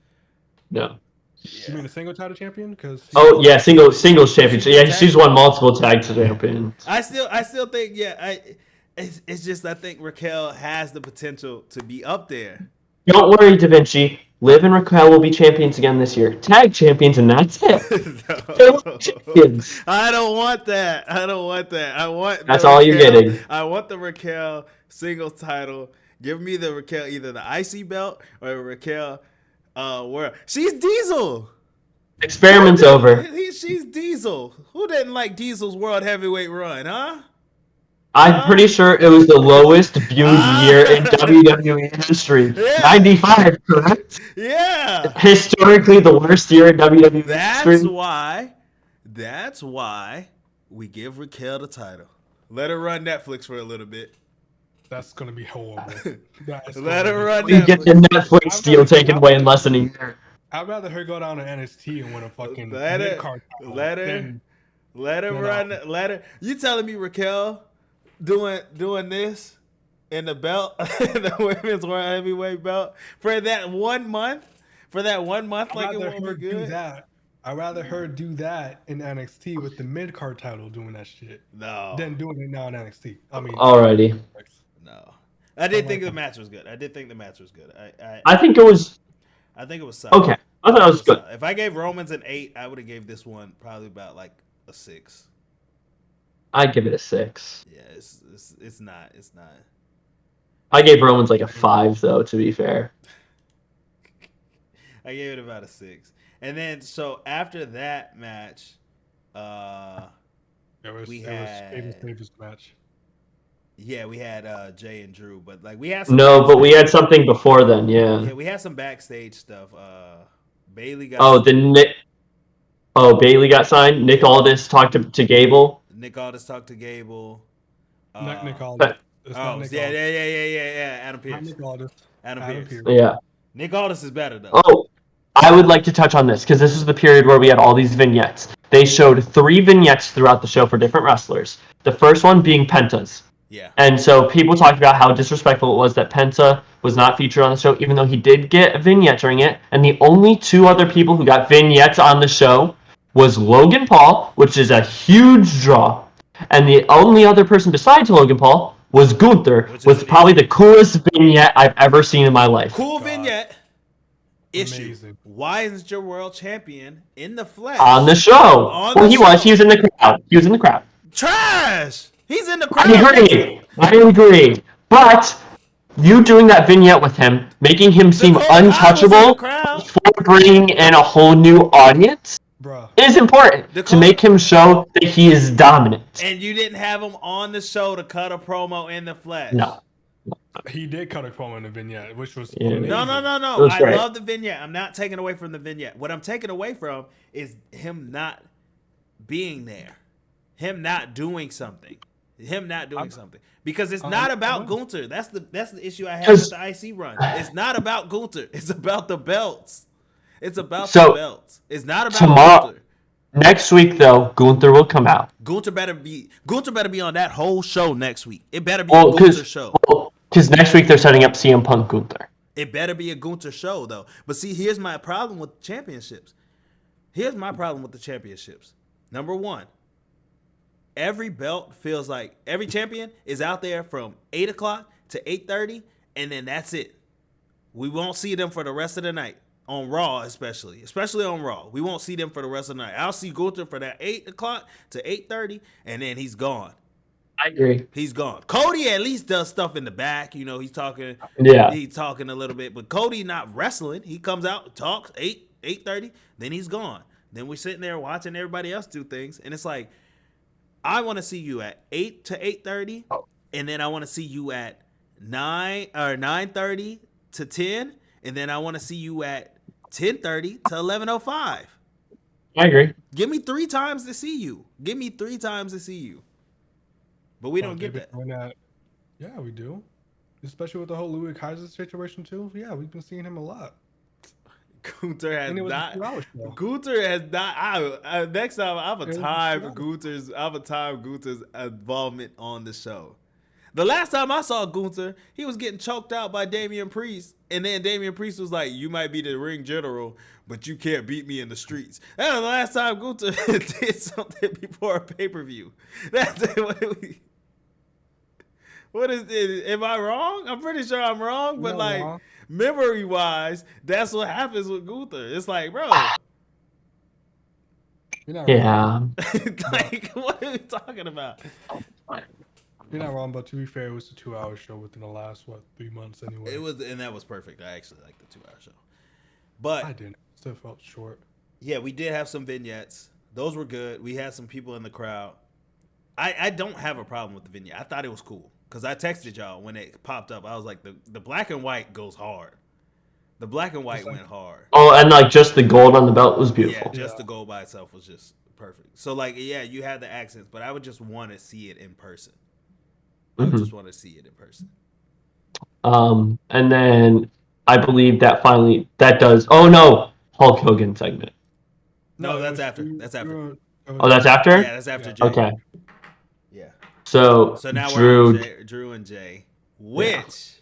B: No.
C: You mean the single title champion? Because
B: Oh yeah, singles championship. Yeah, she's won multiple tag champions.
A: I still think it's just I think Raquel has the potential to be up there.
B: Don't worry, Da Vinci. Liv and Raquel will be champions again this year. Tag champions, and that's it. They're champions.
A: I don't want that. I want.
B: That's all you're getting.
A: I want the Raquel singles title. Give me the Raquel, either the IC belt or Raquel. Where she's Diesel.
B: Experiment's over.
A: She's Diesel. Who didn't like Diesel's world heavyweight run, huh?
B: I'm pretty sure it was the lowest viewed year in WWE history.
A: Yeah.
B: 95, correct?
A: Yeah.
B: Historically, the worst year in WWE history.
A: That's why we give Raquel the title. Let her run Netflix for a little bit.
C: that's gonna be horrible.
A: Let her run
B: We get the Netflix deal taken away in less than a year.
C: I'd rather her go down to NXT and win a fucking
A: Let her-
C: mid-card title
A: let her-
C: than-
A: Let her
C: No, no.
A: run. Let her. You telling me Raquel doing this in the belt, the women's world heavyweight belt for that 1 month? For that 1 month,
C: I'd
A: like it
C: rather
A: won't
C: her
A: be
C: do
A: good.
C: that. I'd rather her do that in NXT with the mid card title doing that shit
A: No,
C: than doing it now in NXT. I mean,
B: Alrighty.
A: no. I did
C: I
A: think
C: like
A: the match was good. I think it
B: was
A: solid.
B: okay. I thought it was good.
A: If I gave Romans an 8, I would have gave this one probably about like a 6.
B: I'd give it a 6.
A: Yeah, it's not.
B: I gave Romans like a 5 though, to be fair.
A: I gave it about a 6. And then so after that match,
C: it was
A: we
C: Davis
A: had-
C: Davis match.
A: yeah, we had Jay and Drew, but like we had
B: No, but we had something before then, yeah.
A: we had some backstage stuff. Bailey got
B: Bailey got signed. Nick Aldis talked to Gable.
A: Nick Aldis talked to Gable.
C: Not Nick Aldis.
B: but-
C: It's
A: Oh
C: not Nick
A: yeah,
C: Aldis.
A: yeah. Adam
C: Not
A: Pearce.
C: Nick Aldis.
A: Adam
C: Adam
A: Pearce.
C: Pearce.
B: Yeah.
A: Nick Aldis is better though.
B: Oh, I would like to touch on this because this is the period where we had all these vignettes. They showed 3 vignettes throughout the show for different wrestlers. The first one being Penta's.
A: Yeah.
B: And so people talked about how disrespectful it was that Penta was not featured on the show, even though he did get a vignette during it. And the only 2 other people who got vignettes on the show was Logan Paul, which is a huge draw. And the only other person besides Logan Paul was Gunther,
A: Which is
B: with
A: an
B: probably the coolest vignette I've ever seen in my life.
A: Cool
C: God.
A: vignette. Issue.
C: Amazing.
A: Why isn't your world champion in the flesh?
B: On the show.
A: On
B: Well,
A: the
B: he
A: show.
B: was. He was in the crowd. He was in the crowd.
A: Trash. He's in the crowd.
B: I agree. But you doing that vignette with him, making him seem
A: Dakota Kai was in the
B: untouchable
A: crowd.
B: for bringing in a whole new audience
C: Bruh.
B: is important to
A: Dakota-
B: make him show that he is dominant.
A: And you didn't have him on the show to cut a promo in the flesh.
B: No.
C: He did cut a promo in the vignette, which was
B: Yeah.
C: amazing.
A: No.
B: It was
A: I
B: great.
A: love the vignette. I'm not taking away from the vignette. What I'm taking away from is him not being there, him not doing something, because it's not about Gunther. That's the issue I have with the IC run. It's not about Gunther. It's about the belts. It's about the belts. It's not about Gunther.
B: Next week, though, Gunther will come out.
A: Gunther better be on that whole show next week. It better be a Gunther show.
B: Because next week they're setting up CM Punk Gunther.
A: It better be a Gunther show, though. But see, here's my problem with championships. Number one, every belt feels like every champion is out there from 8 o'clock to 8:30, and then that's it. We won't see them for the rest of the night. On Raw, especially on Raw. We won't see them for the rest of the night. I'll see Gunther for that 8 o'clock to 8:30, and then he's gone.
B: I agree.
A: He's gone. Cody at least does stuff in the back. You know, he's talking.
B: Yeah.
A: He's talking a little bit, but Cody not wrestling. He comes out, talks 8:30, then he's gone. Then we're sitting there watching everybody else do things, and it's like, I want to see you at 8 to 8:30, and then I want to see you at 9:30 to 10, and then I want to see you at 10:30 to 11:05.
B: I agree.
A: Give me 3 times to see you. But we don't get that.
C: Yeah, we do. Especially with the whole Louis Kaiser situation too. Yeah, we've been seeing him a lot.
A: Gunther has
C: And it was a
A: not.
C: 2-hour show.
A: Gunther has not. Next time, I have a time Gunther's involvement on the show. The last time I saw Gunther, he was getting choked out by Damian Priest, and then Damian Priest was like, "You might be the ring general, but you can't beat me in the streets." That was the last time Gunther did something before a pay-per-view. That's what is it? Am I wrong? I'm pretty sure I'm wrong, but like memory-wise, that's what happens with Gunther. It's like, bro.
C: You're not
B: wrong.
A: Like, what are we talking about?
C: You're not wrong, but to be fair, it was a 2-hour show within the last 3 months anyway.
A: It was, and that was perfect. I actually liked the 2-hour show, but
C: I didn't. Still felt short.
A: Yeah, we did have some vignettes. Those were good. We had some people in the crowd. I don't have a problem with the vignette. I thought it was cool because I texted y'all when it popped up. I was like, the black and white goes hard. The black and white went hard.
B: Oh, and like just the gold on the belt was beautiful.
A: Yeah, just the gold by itself was just perfect. So like, yeah, you had the accents, but I would just want to see it in person. I would just want to see it in person.
B: And then I believe that finally that does. Oh no, Hulk Hogan segment.
A: No, that's after. That's after.
B: Oh, that's after.
A: Yeah, that's after Jay.
B: Okay.
A: Yeah.
B: So
A: now
B: Drew,
A: we're on Drew and Jay. Which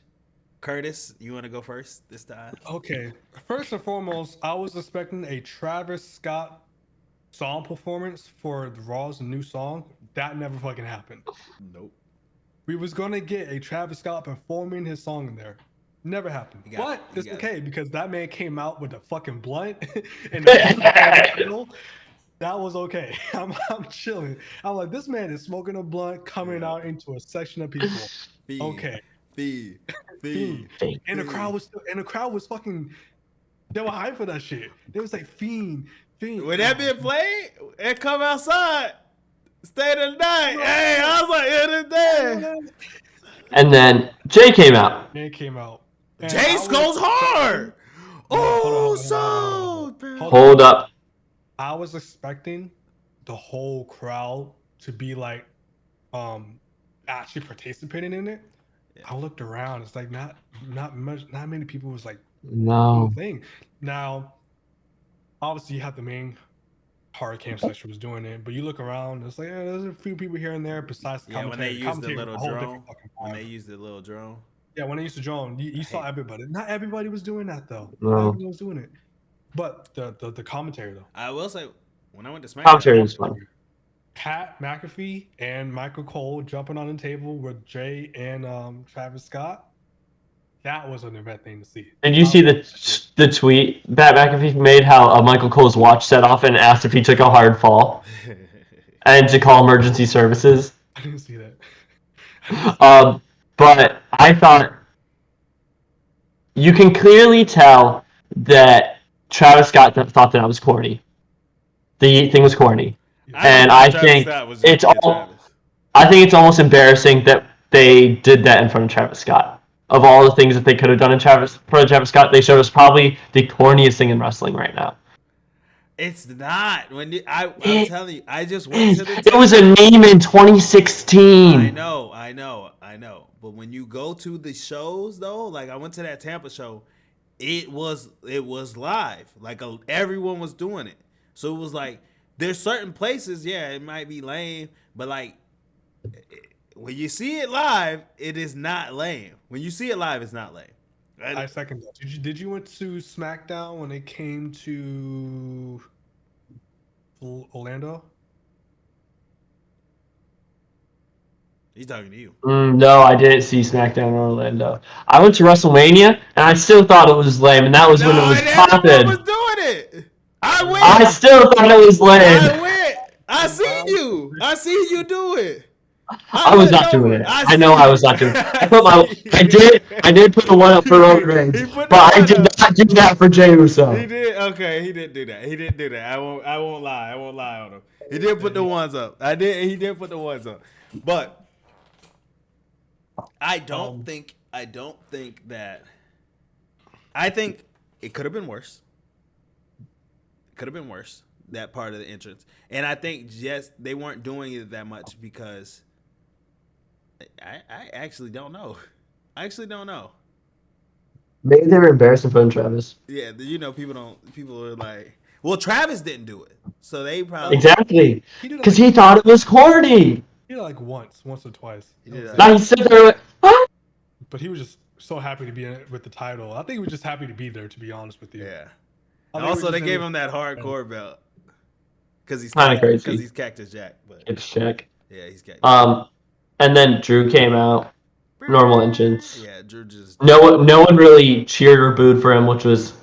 A: Curtis, you want to go first this time?
C: Okay. First and foremost, I was expecting a Travis Scott song performance for the Raw's new song. That never fucking happened.
A: Nope.
C: We was gonna get a Travis Scott performing his song in there. Never happened. But it's okay because that man came out with a fucking blunt and that was okay. I'm chilling. I'm like, this man is smoking a blunt coming out into a section of people. Okay.
A: Fiend.
C: And the crowd was fucking. They were hyped for that shit. They was like fiend.
A: When that being played, and come outside. Stay the night. Hey, I was like, it is there.
B: And then Jay came out.
A: Jay goes hard.
B: Hold up.
C: I was expecting the whole crowd to be like, actually participating in it. Yeah. I looked around. It's like not many people was like,
B: no
C: thing. Now, obviously, you have the main hard cam section was doing it, but you look around, it's like there's a few people here and there besides the
A: when they used the little drone. When they used the little drone.
C: Yeah, when they used the drone, you saw everybody. Not everybody was doing that though.
B: No.
C: Not everybody was doing it. But the commentary though.
A: I will say, when I went to SmackDown,
B: commentary was fun.
C: Pat McAfee and Michael Cole jumping on the table with Jay and Travis Scott. That was an event thing to see.
B: Did you see the tweet Pat McAfee made how Michael Cole's watch set off and asked if he took a hard fall and to call emergency services?
C: I didn't see that.
B: But I thought you can clearly tell that Travis Scott thought that I was corny. The thing was corny, and I think it's almost embarrassing that they did that in front of Travis Scott. of all the things that they could have done in for Travis Scott, they showed us probably the corniest thing in wrestling right now.
A: It's not. I'm
B: It
A: telling you, I just went to the.
B: It was a meme in 2016.
A: I know. But when you go to the shows, though, like I went to that Tampa show, it was live. Like everyone was doing it. So it was like there's certain places, yeah, it might be lame, but like when you see it live, it is not lame. When you see it live, it's not lame.
C: I second that. Did you went to SmackDown when they came to Orlando?
A: He's talking to you.
B: No, I didn't see SmackDown in Orlando. I went to WrestleMania, and I still thought it was lame, and that was when it was popping.
A: Everyone was doing it. I went.
B: I still thought it was lame.
A: I went. I seen you. I seen you do it.
B: I was not doing it. I know I was not doing it. I did put the one up for Roman Reigns, but I did not do that for Jey Uso.
A: He did. Okay, he didn't do that. I won't lie on him. He did put the ones up. He did put the ones up. But I think it could have been worse. That part of the entrance. And I think they weren't doing it that much because I actually don't know.
B: Maybe they were embarrassing for Travis.
A: Yeah, people are like, well, Travis didn't do it. So they probably.
B: Exactly. Because he thought it was corny.
C: He did it like once or twice.
B: Now he said there like, what?
C: But he was just so happy to be in it with the title. I think he was just happy to be there, to be honest with you.
A: Yeah. And also, they gave him that hardcore belt. Because he's
B: kind of crazy.
A: Because he's Cactus Jack. But
B: Cactus Jack.
A: Yeah, he's Cactus.
B: And then Drew came out. Normal entrance.
A: Yeah, Drew just.
B: No one really cheered or booed for him, which was.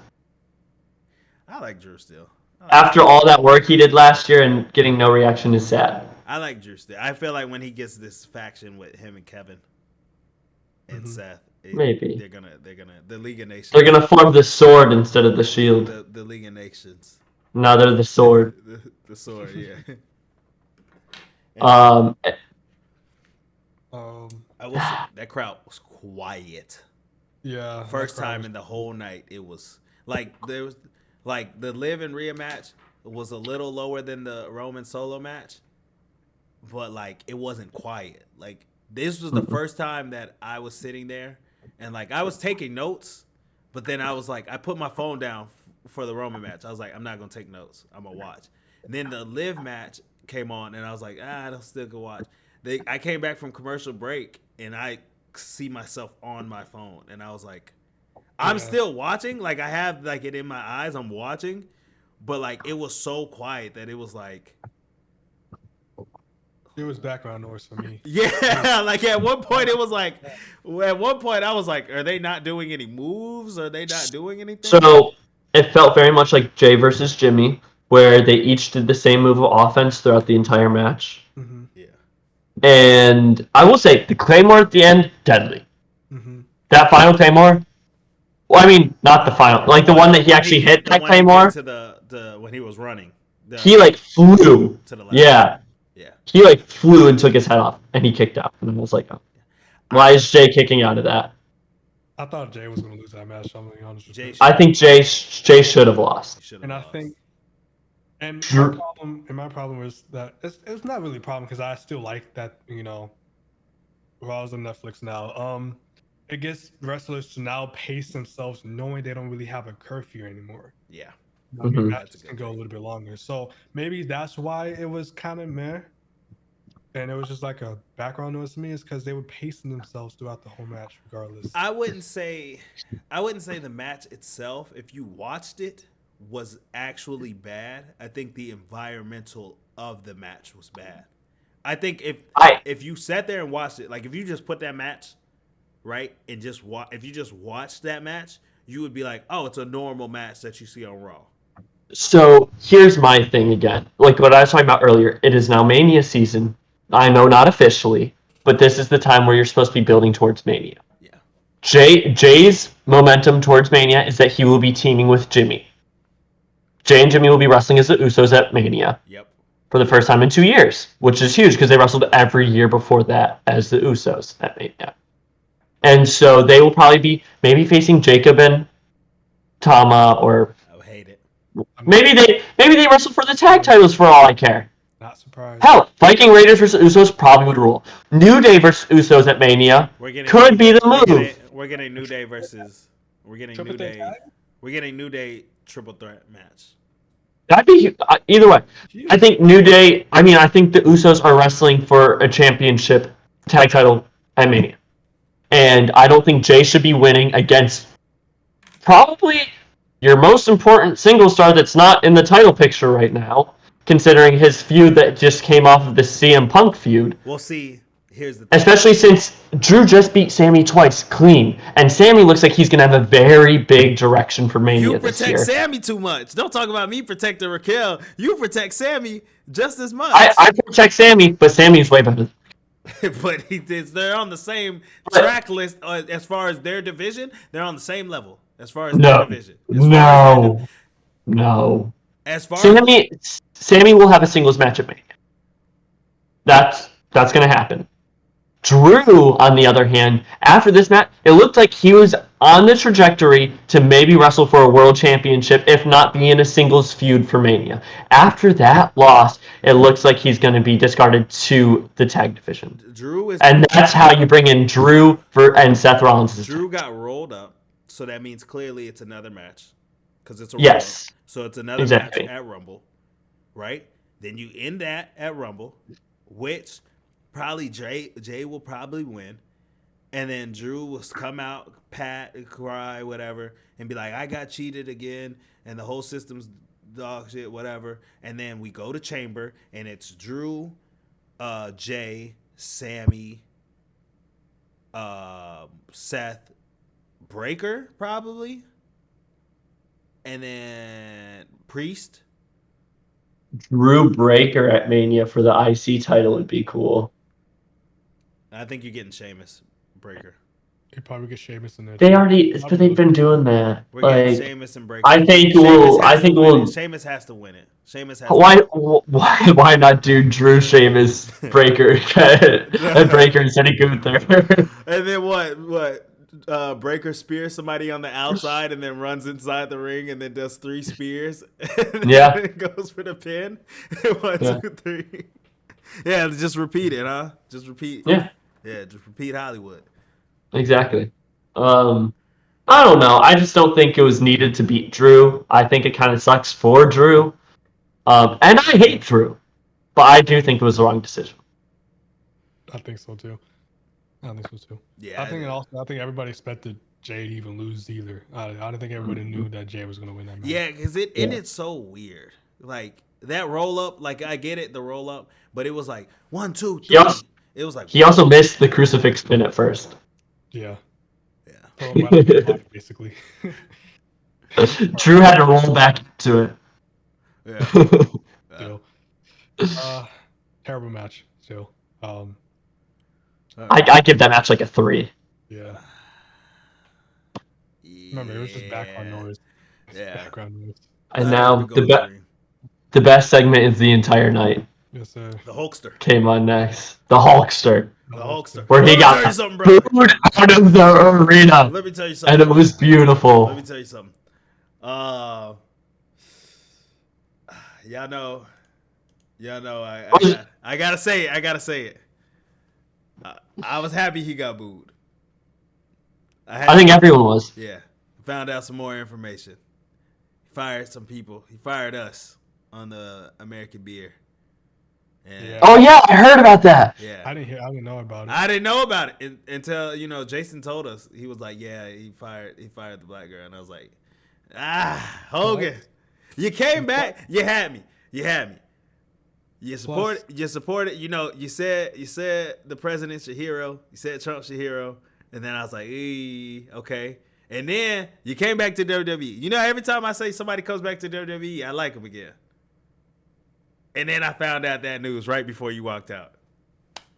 A: I like Drew still.
B: After all that work he did last year and getting no reaction is sad.
A: I like Drew still. I feel like when he gets this faction with him and Kevin and Seth,
B: maybe
A: they're gonna the League of Nations.
B: They're gonna form the Sword instead of the Shield.
A: The League of Nations.
B: No, they're the Sword.
A: the Sword, yeah. I will say that crowd was quiet.
C: Yeah.
A: First time in the whole night, it was like there was like the Liv and Rhea match was a little lower than the Roman solo match, but like it wasn't quiet. Like this was the first time that I was sitting there and like I was taking notes, but then I was like I put my phone down for the Roman match. I was like I'm not gonna take notes. I'm gonna watch. And then the Liv match came on and I was like I still can watch. I came back from commercial break and I see myself on my phone and I was like I'm still watching, like I have like it in my eyes, I'm watching, but like it was so quiet that it was like
C: it was background noise for me.
A: Yeah, like at one point it was like I was like, are they not doing any moves? Are they not doing anything?
B: So it felt very much like Jay versus Jimmy, where they each did the same move of offense throughout the entire match.
C: Mm-hmm.
A: Yeah.
B: And I will say the Claymore at the end, deadly.
C: Mm-hmm.
B: That final Claymore. Well, I mean, not the final, like the one that he actually hit that Claymore.
A: To the when he was running.
B: He like flew.
A: To the left.
B: Yeah.
A: Yeah.
B: He like flew and took his head off, and he kicked out. And I was like, oh. Why is Jay kicking out of that?
C: I thought Jay was going to lose that match. I'm being honest with you.
B: I think Jay should have lost.
C: And I think, and my problem was that it's not really a problem because I still like that, Raw's on Netflix now. It gets wrestlers to now pace themselves knowing they don't really have a curfew anymore.
A: Yeah.
C: Matches can go a little bit longer. So maybe that's why it was kind of meh. And it was just like a background noise to me is because they were pacing themselves throughout the whole match regardless.
A: I wouldn't say the match itself, if you watched it, was actually bad. I think the environmental of the match was bad. I think if you sat there and watched it, like if you just put that match, right, and if you just watched that match, you would be like, oh, it's a normal match that you see on Raw.
B: So here's my thing again. Like what I was talking about earlier, it is now Mania season. I know not officially, but this is the time where you're supposed to be building towards Mania.
A: Yeah.
B: Jay's momentum towards Mania is that he will be teaming with Jimmy. Jay and Jimmy will be wrestling as the Usos at Mania.
A: Yep.
B: For the first time in 2 years, which is huge because they wrestled every year before that as the Usos at Mania. And so they will probably be maybe facing Jacob and Tama, or
A: I would hate it.
B: maybe they wrestle for the tag titles for all I care.
C: Not surprised.
B: Hell, Viking Raiders versus Usos probably would rule. New Day versus Usos at Mania could be the move.
A: We're getting New Day versus. We're getting
C: Triple
A: New
C: threat
A: Day.
C: tag?
A: We're getting New Day triple threat match.
B: That'd be either way. I think New Day. I mean, I think the Usos are wrestling for a championship tag title at Mania, and I don't think Jay should be winning against probably your most important single star that's not in the title picture right now, considering his feud that just came off of the CM Punk feud.
A: We'll see. Here's the thing.
B: Especially since Drew just beat Sammy twice clean, and Sammy looks like he's going to have a very big direction for Mania
A: You
B: this
A: protect
B: year.
A: Sammy too much. Don't talk about me protecting Raquel. You protect Sammy just as much.
B: I protect Sammy, but Sammy's way better.
A: But they're on the same track list as far as their division. They're on the same level as far as their division.
B: No.
A: As far
B: Sammy will have a singles match at Mania. That's going to happen. Drew, on the other hand, after this match, it looked like he was on the trajectory to maybe wrestle for a world championship, if not be in a singles feud for Mania. After that loss, it looks like he's going to be discarded to the tag division. And that's how you bring in Drew and Seth Rollins.
A: Drew got rolled up, so that means clearly it's another match. Because it's a
B: yes.
A: Rumble. So it's another match at Rumble, right? Then you end that at Rumble, which probably Jay will probably win, and then Drew will come out, cry, whatever, and be like, I got cheated again, and the whole system's dog shit, whatever. And then we go to Chamber, and it's Drew, Jay, Sammy, Seth, Breaker, probably, and then Priest.
B: Drew Breaker at Mania for the IC title would be cool.
A: I think you're getting Sheamus, Breaker.
C: You probably get Sheamus in there.
B: But they've been doing that.
A: We're getting Sheamus and Breaker.
B: I think
A: Sheamus has to win it.
B: Why not do Drew, Sheamus, Breaker, and Breaker instead of Gunther?
A: And then what? Breaker spears somebody on the outside and then runs inside the ring and then does 3 spears. And then goes for the pin. 1, 2, 3. Yeah, just repeat it, huh? Just repeat.
B: Yeah,
A: just repeat Hollywood.
B: Exactly. I don't know. I just don't think it was needed to beat Drew. I think it kind of sucks for Drew. And I hate Drew, but I do think it was the wrong decision.
C: I think so too.
A: Yeah.
C: I think everybody expected Jay to even lose either. I don't think everybody knew that Jay was going to win that match.
A: Yeah, because it ended so weird. Like that roll up, like I get it, the roll up, but it was like 1, 2, 3. It was like
B: he also missed the crucifix pin at first.
C: Yeah. Right basically.
B: Drew had to roll back to it.
A: Yeah.
C: Terrible match. Still.
B: I give that match like a 3.
C: Yeah. Remember, it was just background noise. Background noise.
B: And now the best segment is the entire night.
C: Yes, sir.
A: The Hulkster
B: came on next. The Hulkster.
A: Where
B: he got booed out of the arena.
A: Let me tell you something.
B: And it was beautiful.
A: Let me tell you something. Y'all know. I gotta say it. I was happy he got booed.
B: I think everyone was.
A: Yeah. Found out some more information. He fired some people. He fired us on the American beer.
B: And, oh yeah, I heard about that.
A: Yeah.
C: I didn't know about it.
A: I didn't know about it until Jason told us. He was like, "Yeah, he fired the black girl," and I was like, Hogan, you came back. You had me. You supported. You said the president's your hero. You said Trump's your hero, and then I was like, okay. And then you came back to WWE. Every time I say somebody comes back to WWE, I like them again. And then I found out that news right before you walked out.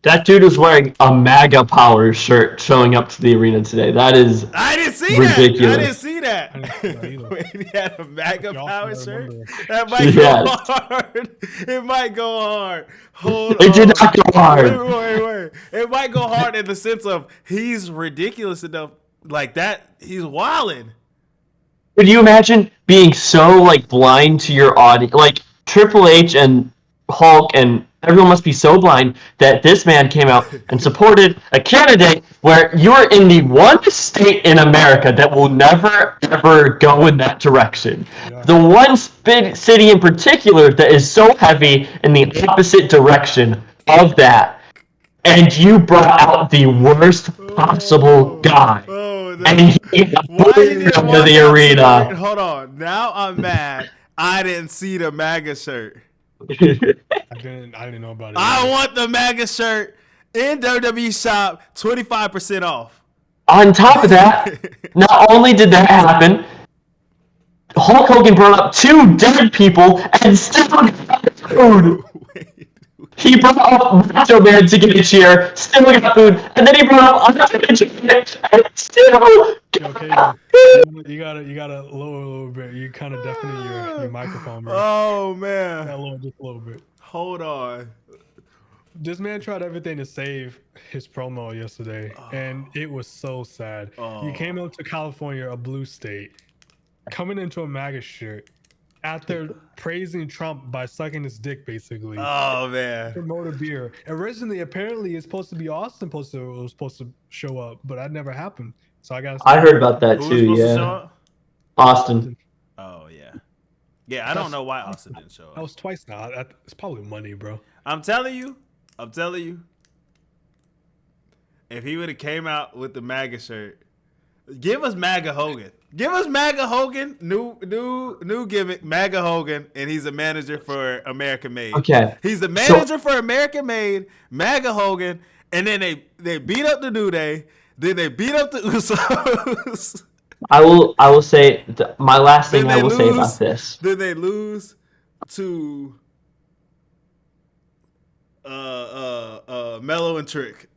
B: That dude was wearing a MAGA Power shirt showing up to the arena today. That is
A: I didn't see
B: ridiculous.
A: that. I didn't see that.
C: I didn't see that either.
A: When he had a MAGA
C: Y'all
A: Power
C: should
A: shirt.
C: remember.
A: That might
B: Yes.
A: go hard. It might go hard. Hold
B: It did
A: on.
B: not go hard.
A: Wait. It might go hard in the sense of he's ridiculous enough like that. He's wilding.
B: Could you imagine being so like blind to your audience? Like Triple H and Hulk and everyone must be so blind that this man came out and supported a candidate where you're in the one state in America that will never ever go in that direction.
C: Yeah.
B: The one city in particular that is so heavy in the opposite direction of that. And you brought out the worst possible guy.
A: Oh,
B: And he
A: why he didn't
B: come to
A: walk
B: the
A: out
B: arena.
A: the- Hold on. Now I'm mad. I didn't see the MAGA shirt.
C: I didn't know about it.
A: I want the MAGA shirt in WWE shop, 25% off.
B: On top of that, not only did that happen, Hulk Hogan brought up 2 dead people and still got food. He brought up Macho Man to get a cheer, still got food, and then he brought up Undertaker and still
C: Okay, you gotta lower a little bit. You kind of deafening your microphone, bro.
A: Oh
C: Just
A: man.
C: a little bit.
A: Hold on.
C: This man tried everything to save his promo yesterday, and it was so sad. You came out to California, a blue state, coming into a MAGA shirt after praising Trump by sucking his dick, basically.
A: Oh man.
C: Promote a beer. Originally, apparently, it's supposed to be Austin was supposed to show up, but that never happened. So I got.
B: I heard about that
A: Who was
B: too,
A: supposed to show
B: yeah.
A: up?
B: Austin.
A: Oh yeah. Yeah, I don't know why Austin didn't show
C: That
A: up.
C: was twice now. It's probably money, bro.
A: I'm telling you. If he would have came out with the MAGA shirt, give us MAGA Hogan. Give us MAGA Hogan, new gimmick, MAGA Hogan, and he's a manager for American Made.
B: Okay.
A: He's the manager for American Made, MAGA Hogan, and then they beat up the New Day, then they beat up the Usos.
B: I will say my last thing
A: Then
B: I
A: they
B: will say
A: lose.
B: about this.
A: Then they lose to Mello and Trick.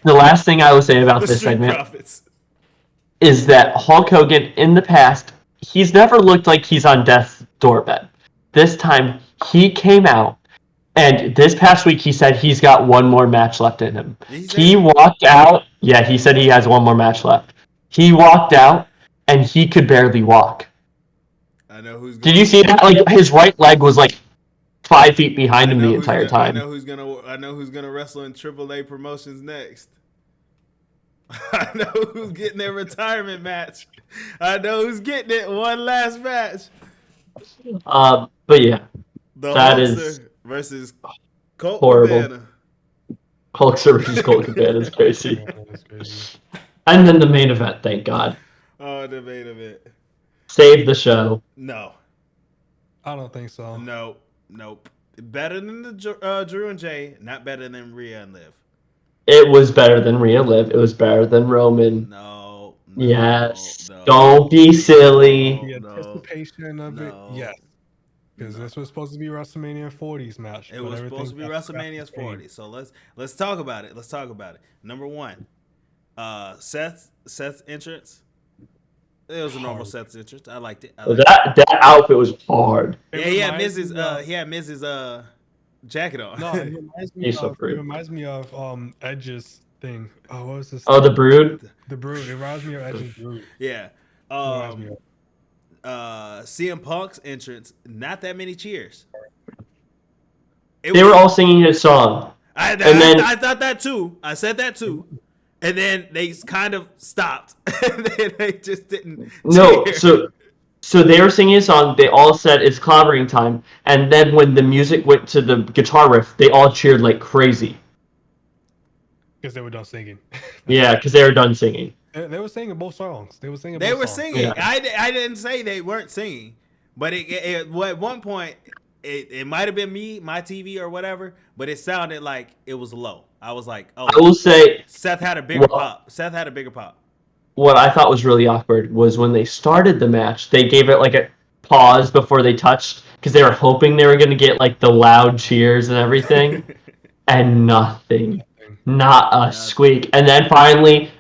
B: The last thing I will say about
A: The
B: this
A: Street
B: segment
A: Profits.
B: is that Hulk Hogan in the past, he's never looked like he's on death's doorbed. This time he came out, and this past week he said he's got one more match left in him. He walked out. Yeah, he said he has one more match left. He walked out, and he could barely walk.
A: I know who's.
B: Did you see that? Like his right leg was like 5 feet behind him the entire
A: I
B: time.
A: know who's gonna wrestle in AAA promotions next. I know who's getting their retirement match. I know who's getting it. One last match.
B: But yeah,
A: The
B: That
A: Hulkster
B: is
A: versus Colt
B: horrible.
A: Cabana.
B: Hulk versus Colt Cabana is crazy.
C: Yeah, that's crazy.
B: And then the main event, thank God.
A: Oh, the main event.
B: Save the show.
A: No,
C: I don't think so.
A: nope. Better than the Drew and Jay. Not better than Rhea and Liv.
B: It was better than Rhea Liv. It was better than Roman.
A: No.
B: Yes.
A: no.
B: Don't be silly.
C: The
A: no,
C: anticipation of
A: no.
C: it, yes. Because this was supposed to be WrestleMania 40's match.
A: It
C: but
A: was
C: everything
A: supposed to be
C: got
A: WrestleMania's
C: changed.
A: 40. So let's talk about it. Number one, Seth's entrance. It was a normal
C: Hard.
A: Seth's entrance. I liked it. I liked
B: That outfit was hard.
C: It
A: it. Yeah, he had
C: reminds
A: Mrs.
C: me of-
A: He had Mrs. Jacket on.
C: No, it reminds me
B: He's so
C: of,
B: free.
C: it reminds me of Edge's thing. Oh, what was this?
B: Oh, the Brood.
C: The Brood. It reminds me of Edge's Brood.
A: Yeah.
C: It reminds me of.
A: CM Punk's entrance. Not that many cheers. It
B: They
A: was-
B: were all singing his song.
A: I
B: then-
A: thought that too. I said that too. And then they kind of stopped. And then they just didn't.
B: No,
A: cheer.
B: so they were singing a song. They all said it's clobbering time, and then when the music went to the guitar riff, they all cheered like crazy.
C: Because they were done singing.
B: Yeah, because they were done singing.
C: They were singing both songs. They were singing.
A: They
C: both
A: were
C: songs.
A: singing.
B: Yeah.
A: I didn't say they weren't singing, but at one point it might have been me, my TV or whatever, but it sounded like it was low. I was like, oh,
B: I will say
A: Seth had a bigger
B: Well-
A: pop. Seth had a bigger pop.
B: what I thought was really awkward was when they started the match, they gave it like a pause before they touched because they were hoping they were going to get like the loud cheers and everything. and nothing.
C: Nothing.
B: Not a
A: Nothing.
B: squeak. And then finally,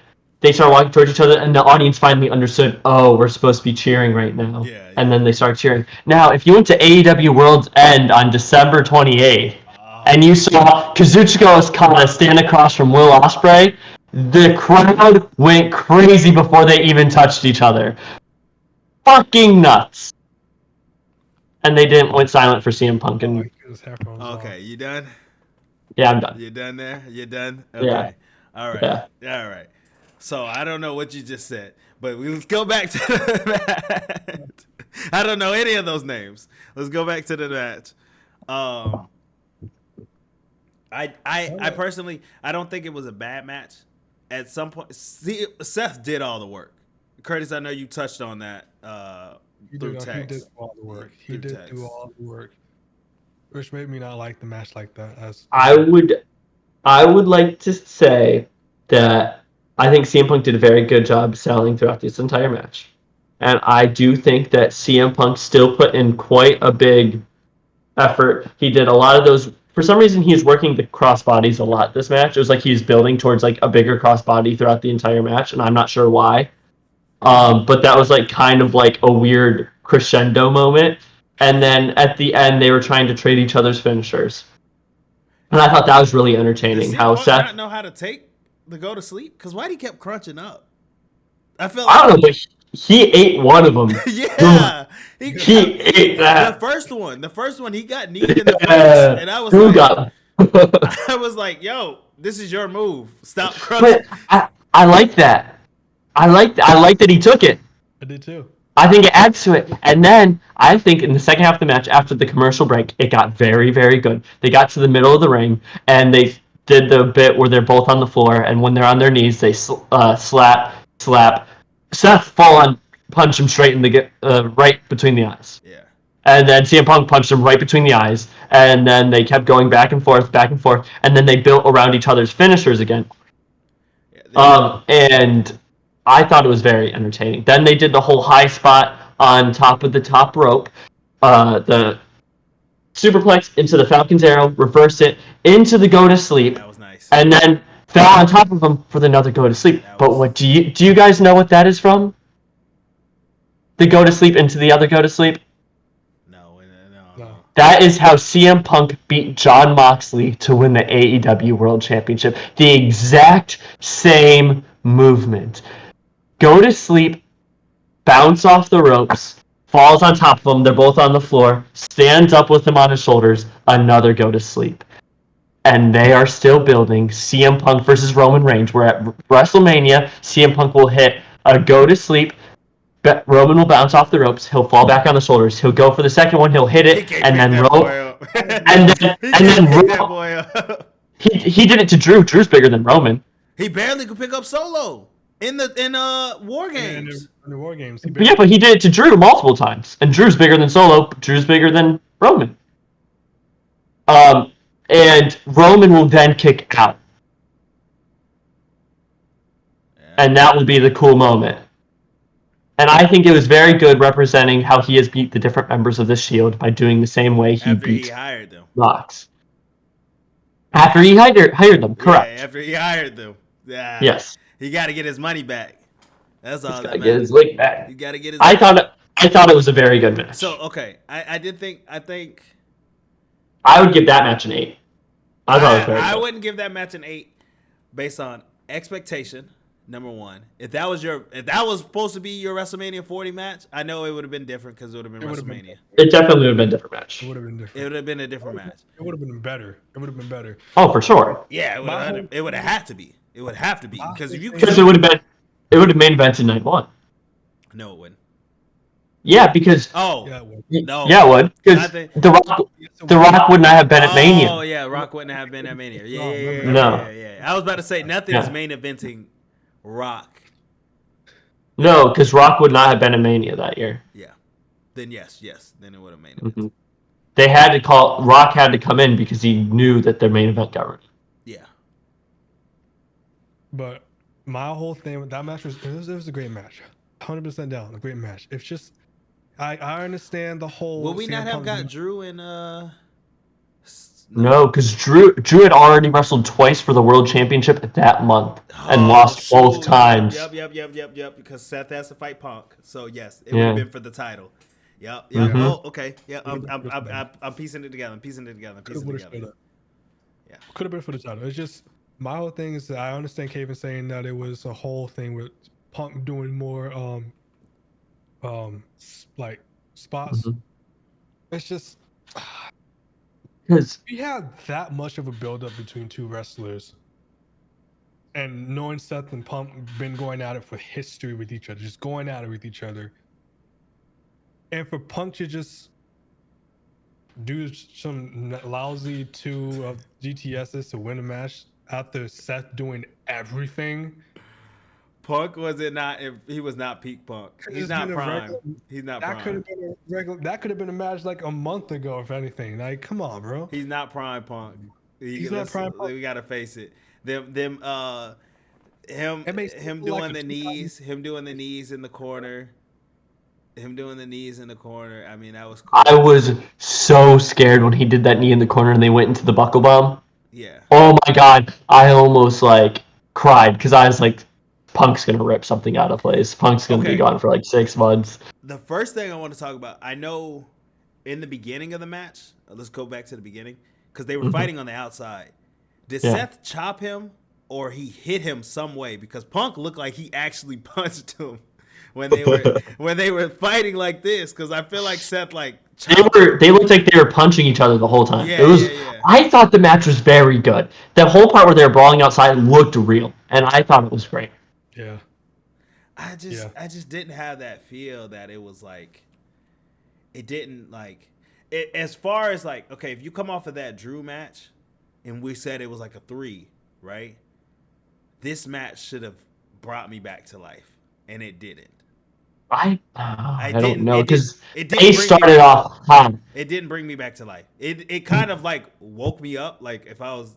B: they started walking towards each other, and the audience finally understood, oh, we're supposed to be cheering right now.
A: Yeah,
B: And
A: yeah.
B: then they started cheering. Now, if you went to AEW World's End on December 28th, and you saw Kazuchika Okada stand across from Will Ospreay, the crowd went crazy before they even touched each other. Fucking nuts. And they didn't went silent for CM Punk. And
C: His headphones off.
A: Okay, you done?
B: yeah, I'm done.
A: You done there? You done?
B: Yeah.
A: Okay. All right.
B: Yeah.
A: All right. So I don't know what you just said, but let's go back to the match. I don't know any of those names. Let's go back to the match. I personally, I don't think it was a bad match. At some point, Seth did all the work. Curtis, I know you touched on that through
C: He
A: text.
C: did all the work. He
A: Through
C: did
A: text.
C: do all the work, which made me not like the match like that.
B: I would like to say that I think CM Punk did a very good job selling throughout this entire match. And I do think that CM Punk still put in quite a big effort. He did a lot of those. For some reason, he was working the cross bodies a lot this match. It was like he was building towards like a bigger cross body throughout the entire match, and I'm not sure why. But that was like kind of like a weird crescendo moment. And then at the end, they were trying to trade each other's finishers. And I thought that was really entertaining.
A: Does
B: How
A: CM Punk
B: Seth,
A: not know how to take the go to sleep? Because why he kept crunching up? I felt
B: I don't know, but he ate one of them.
A: yeah,
B: He ate that.
A: The first one, he got kneed in the face,
B: Yeah.
A: and I was
B: Who
A: like,
B: got?
A: I was like, yo, this is your move. Stop crunching.
B: But I like that. I like that he took it.
C: I did too.
B: I think it adds to it. And then I think in the second half of the match, after the commercial break, it got very, very good. They got to the middle of the ring, and they did the bit where they're both on the floor, and when they're on their knees, they slap. Seth fall on, punch him straight in the right between the eyes.
A: Yeah.
B: And then CM Punk punched him right between the eyes, and then they kept going back and forth, and then they built around each other's finishers again. And I thought it was very entertaining. Then they did the whole high spot on top of the top rope, the superplex into the Falcon's Arrow, reverse it into the go to sleep,
A: That was nice.
B: and then fell on top of him for another go to sleep. But what do you guys know what that is from? The go to sleep into the other go to sleep.
A: No.
B: That is how CM Punk beat Jon Moxley to win the AEW World Championship. The exact same movement. Go to sleep, bounce off the ropes, falls on top of him, they're both on the floor, stands up with him on his shoulders, another go to sleep. And they are still building CM Punk versus Roman Reigns. We're at WrestleMania. CM Punk will hit a go to sleep. Roman will bounce off the ropes. He'll fall back on the shoulders. He'll go for the second one. He'll hit it, and then Roman. He did it to Drew. Drew's bigger than Roman.
A: He barely could pick up Solo in War Games.
C: In the War Games.
B: Yeah, but he did it to Drew multiple times, and Drew's bigger than Solo. Drew's bigger than Roman. And Roman will then kick out, and that will be the cool moment. And I think it was very good representing how he has beat the different members of the Shield by doing the same way he beat
A: hired them.
B: Rox. After he hired them, correct.
A: Yeah, after he hired them. Yeah.
B: Yes.
A: He got to get his money back. That's all
B: He's
A: that
B: gotta
A: matters.
B: get his leg back.
A: You got to get his
B: I thought it was a very good match.
A: So, okay. I think
B: I would give that match an 8. I thought it was very
A: I
B: good.
A: wouldn't give that match an 8 based on expectation. Number one, if that was supposed to be your WrestleMania 40 match, I know it would have been different because it would have been WrestleMania.
B: It definitely would have been a different match.
C: It would have been different.
A: It would have been a different match.
C: It would have been better. It would have been better.
B: Oh, for sure.
A: Yeah, it would have had to be. It would have to be because if you
B: Because it would have main evented night 1.
A: No, it wouldn't.
B: Yeah, because
A: Oh,
C: Yeah, it would.
A: no.
B: yeah, it would.
A: I
B: Because
A: think-
B: the Rock would not have been at Mania.
A: Oh yeah, Rock wouldn't have been at Mania. Yeah.
B: No.
A: Yeah. I was about to say nothing's
B: Yeah.
A: main eventing Rock.
B: No, because Rock would not have been at Mania that year.
A: Yeah. Then yes. Then it would have main evented.
B: Mm-hmm. Rock had to come in because he knew that their main event got ready.
A: Yeah.
C: But my whole thing with that match was a great match. 100% down, a great match. It's just I understand the whole.
A: Will we
C: CM
A: not have
C: Punk
A: got
C: match.
A: Drew and
B: No, because Drew had already wrestled twice for the World Championship that month and lost both times.
A: Yep. Because Seth has to fight Punk, so yes, it would have
B: Yeah.
A: been for the title. Yep.
C: Mhm.
A: Oh, okay. Yeah,
C: Would've been for the title.
A: I'm piecing it together. I'm piecing it together. Yeah.
C: Could have been for the title. It's just my whole thing is that I understand Kevin saying that it was a whole thing with Punk doing more like spots.
B: Mhm.
C: It's just
B: Because
C: we had that much of a build up between two wrestlers, and knowing Seth and Punk been going at it for history with each other, just going at it with each other, and for Punk to just do some lousy two of GTSs to win a match after Seth doing everything.
A: Punk was it not? If he was not peak Punk, he's
C: It's
A: not
C: been a
A: prime.
C: regular-
A: He's not
C: That could
A: prime.
C: have been a regular. That could have been a match like a month ago, if anything. Like, come on, bro.
A: He's not prime Punk.
C: He's not prime Punk.
A: We gotta face it. Him
C: It makes
A: him
C: it look
A: doing
C: like a
A: the
C: 2000
A: knees, him doing the knees in the corner. Him doing the knees in the corner. I mean, that was cool.
B: I was so scared when he did that knee in the corner and they went into the buckle bomb.
A: Yeah.
B: Oh my god, I almost like cried because I was like, Punk's gonna rip something out of place. Punk's gonna
A: Okay.
B: be gone for like 6 months.
A: The first thing I want to talk about, I know in the beginning of the match, let's go back to the beginning, because they were
B: Mhm.
A: fighting on the outside. Did
B: Yeah.
A: Seth chop him or he hit him some way? Because Punk looked like he actually punched him when they were fighting like this. Because I feel like Seth like chopped him.
B: They looked like they were punching each other the whole time.
A: Yeah,
B: It was
A: yeah.
B: I thought the match was very good. That whole part where they were brawling outside looked real, and I thought it was great.
C: Yeah.
A: I just didn't have that feel that it was like it didn't like it as far as like, okay, if you come off of that Drew match and we said it was like a 3, right? This match should have brought me back to life, and it didn't.
B: I don't
A: didn't-
B: know
A: it didn't-
B: because
A: it didn't
B: they
A: bring me
B: started
A: back.
B: off hot.
A: It didn't bring me back to life. It kind of like woke me up. Like if I was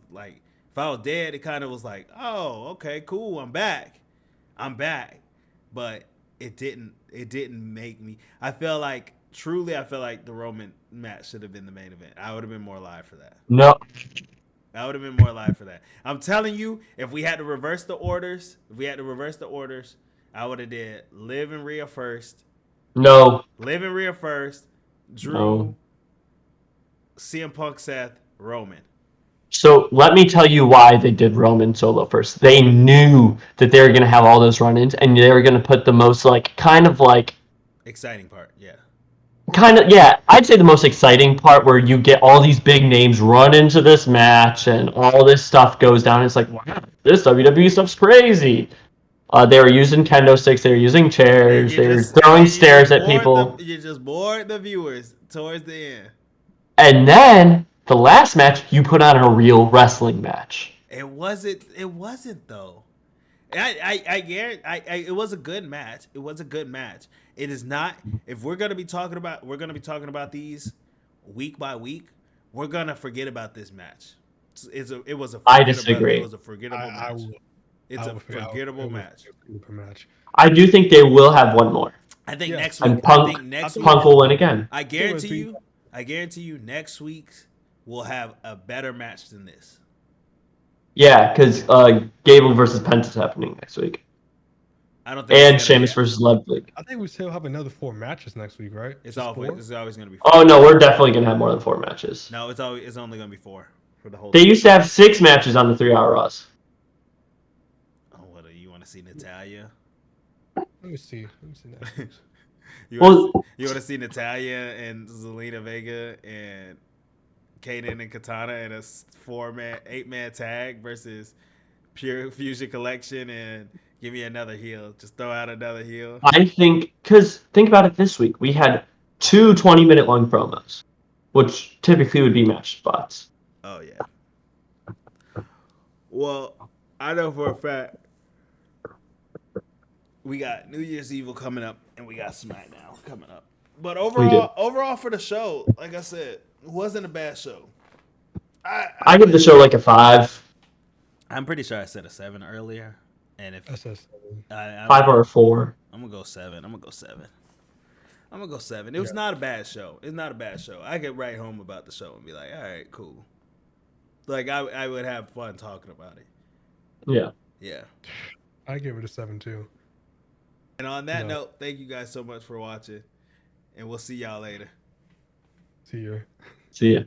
A: dead, it kind of was like, oh, okay, cool, I'm back. But it didn't make me. I feel like the Roman match should have been the main event. I would have been more alive for that.
B: No,
A: I'm telling you, if we had to reverse the orders, I would have did Liv and Rhea first.
B: no,
A: Drew,
B: No.
A: CM Punk, Seth, Roman.
B: So let me tell you why they did Roman Solo first. They knew that they were going to have all those run-ins, and they were going to put the most
A: Exciting part, yeah.
B: I'd say the most exciting part where you get all these big names run into this match and all this stuff goes down. It's like, wow, this WWE stuff's crazy. They were using kendo sticks, they were using chairs, they were throwing stairs at people.
A: You just bored the viewers towards the end.
B: And then the last match, you put on a real wrestling match.
A: It wasn't though. It was a good match. It is not. If we're gonna be talking about these week by week, we're gonna forget about this match.
B: I disagree.
A: It was a forgettable match. It's a forgettable match.
B: I do think they will have one more.
A: I think
C: Yeah.
A: next week.
B: And Punk will win again.
A: I guarantee you, next week we'll have a better match than this.
B: Yeah, because Gable versus Penta's happening next week.
A: I don't think.
B: And Sheamus versus Ludwig.
C: I think we still have another 4 matches next week, right?
A: It's
C: Just
A: always
C: 4?
A: going to be 4.
B: Oh no, we're definitely gonna have more than 4 matches.
A: No, it's only going to be 4 for the whole.
B: They used to have 6 matches on the 3-hour Raws.
A: Oh, what do you want to see, Natalia?
C: Let me see next week.
A: You
B: Well-
A: want to see Natalia and Zelina Vega and Kaden and Katana in a 8-man tag versus Pure Fusion Collection, and give me another heel. Just throw out another heel.
B: I think, because think about it this week. We had 2 20-minute long promos, which typically would be match spots.
A: Oh yeah. Well, I know for a fact we got New Year's Evil coming up, and we got SmackDown coming up. But overall for the show, like I said, it wasn't a bad show.
B: I give the show like a 5.
A: I'm pretty sure I said a 7 earlier, and if
C: That's just,
B: 5 or a 4.
A: I'm gonna go 7. It was not a bad show. I could write home about the show and be like, all right, cool. Like I would have fun talking about it.
B: Yeah.
A: Yeah.
C: I give it a 7 too.
A: And on that
C: No.
A: note, thank you guys so much for watching, and we'll see y'all later.
C: See you.
B: See ya.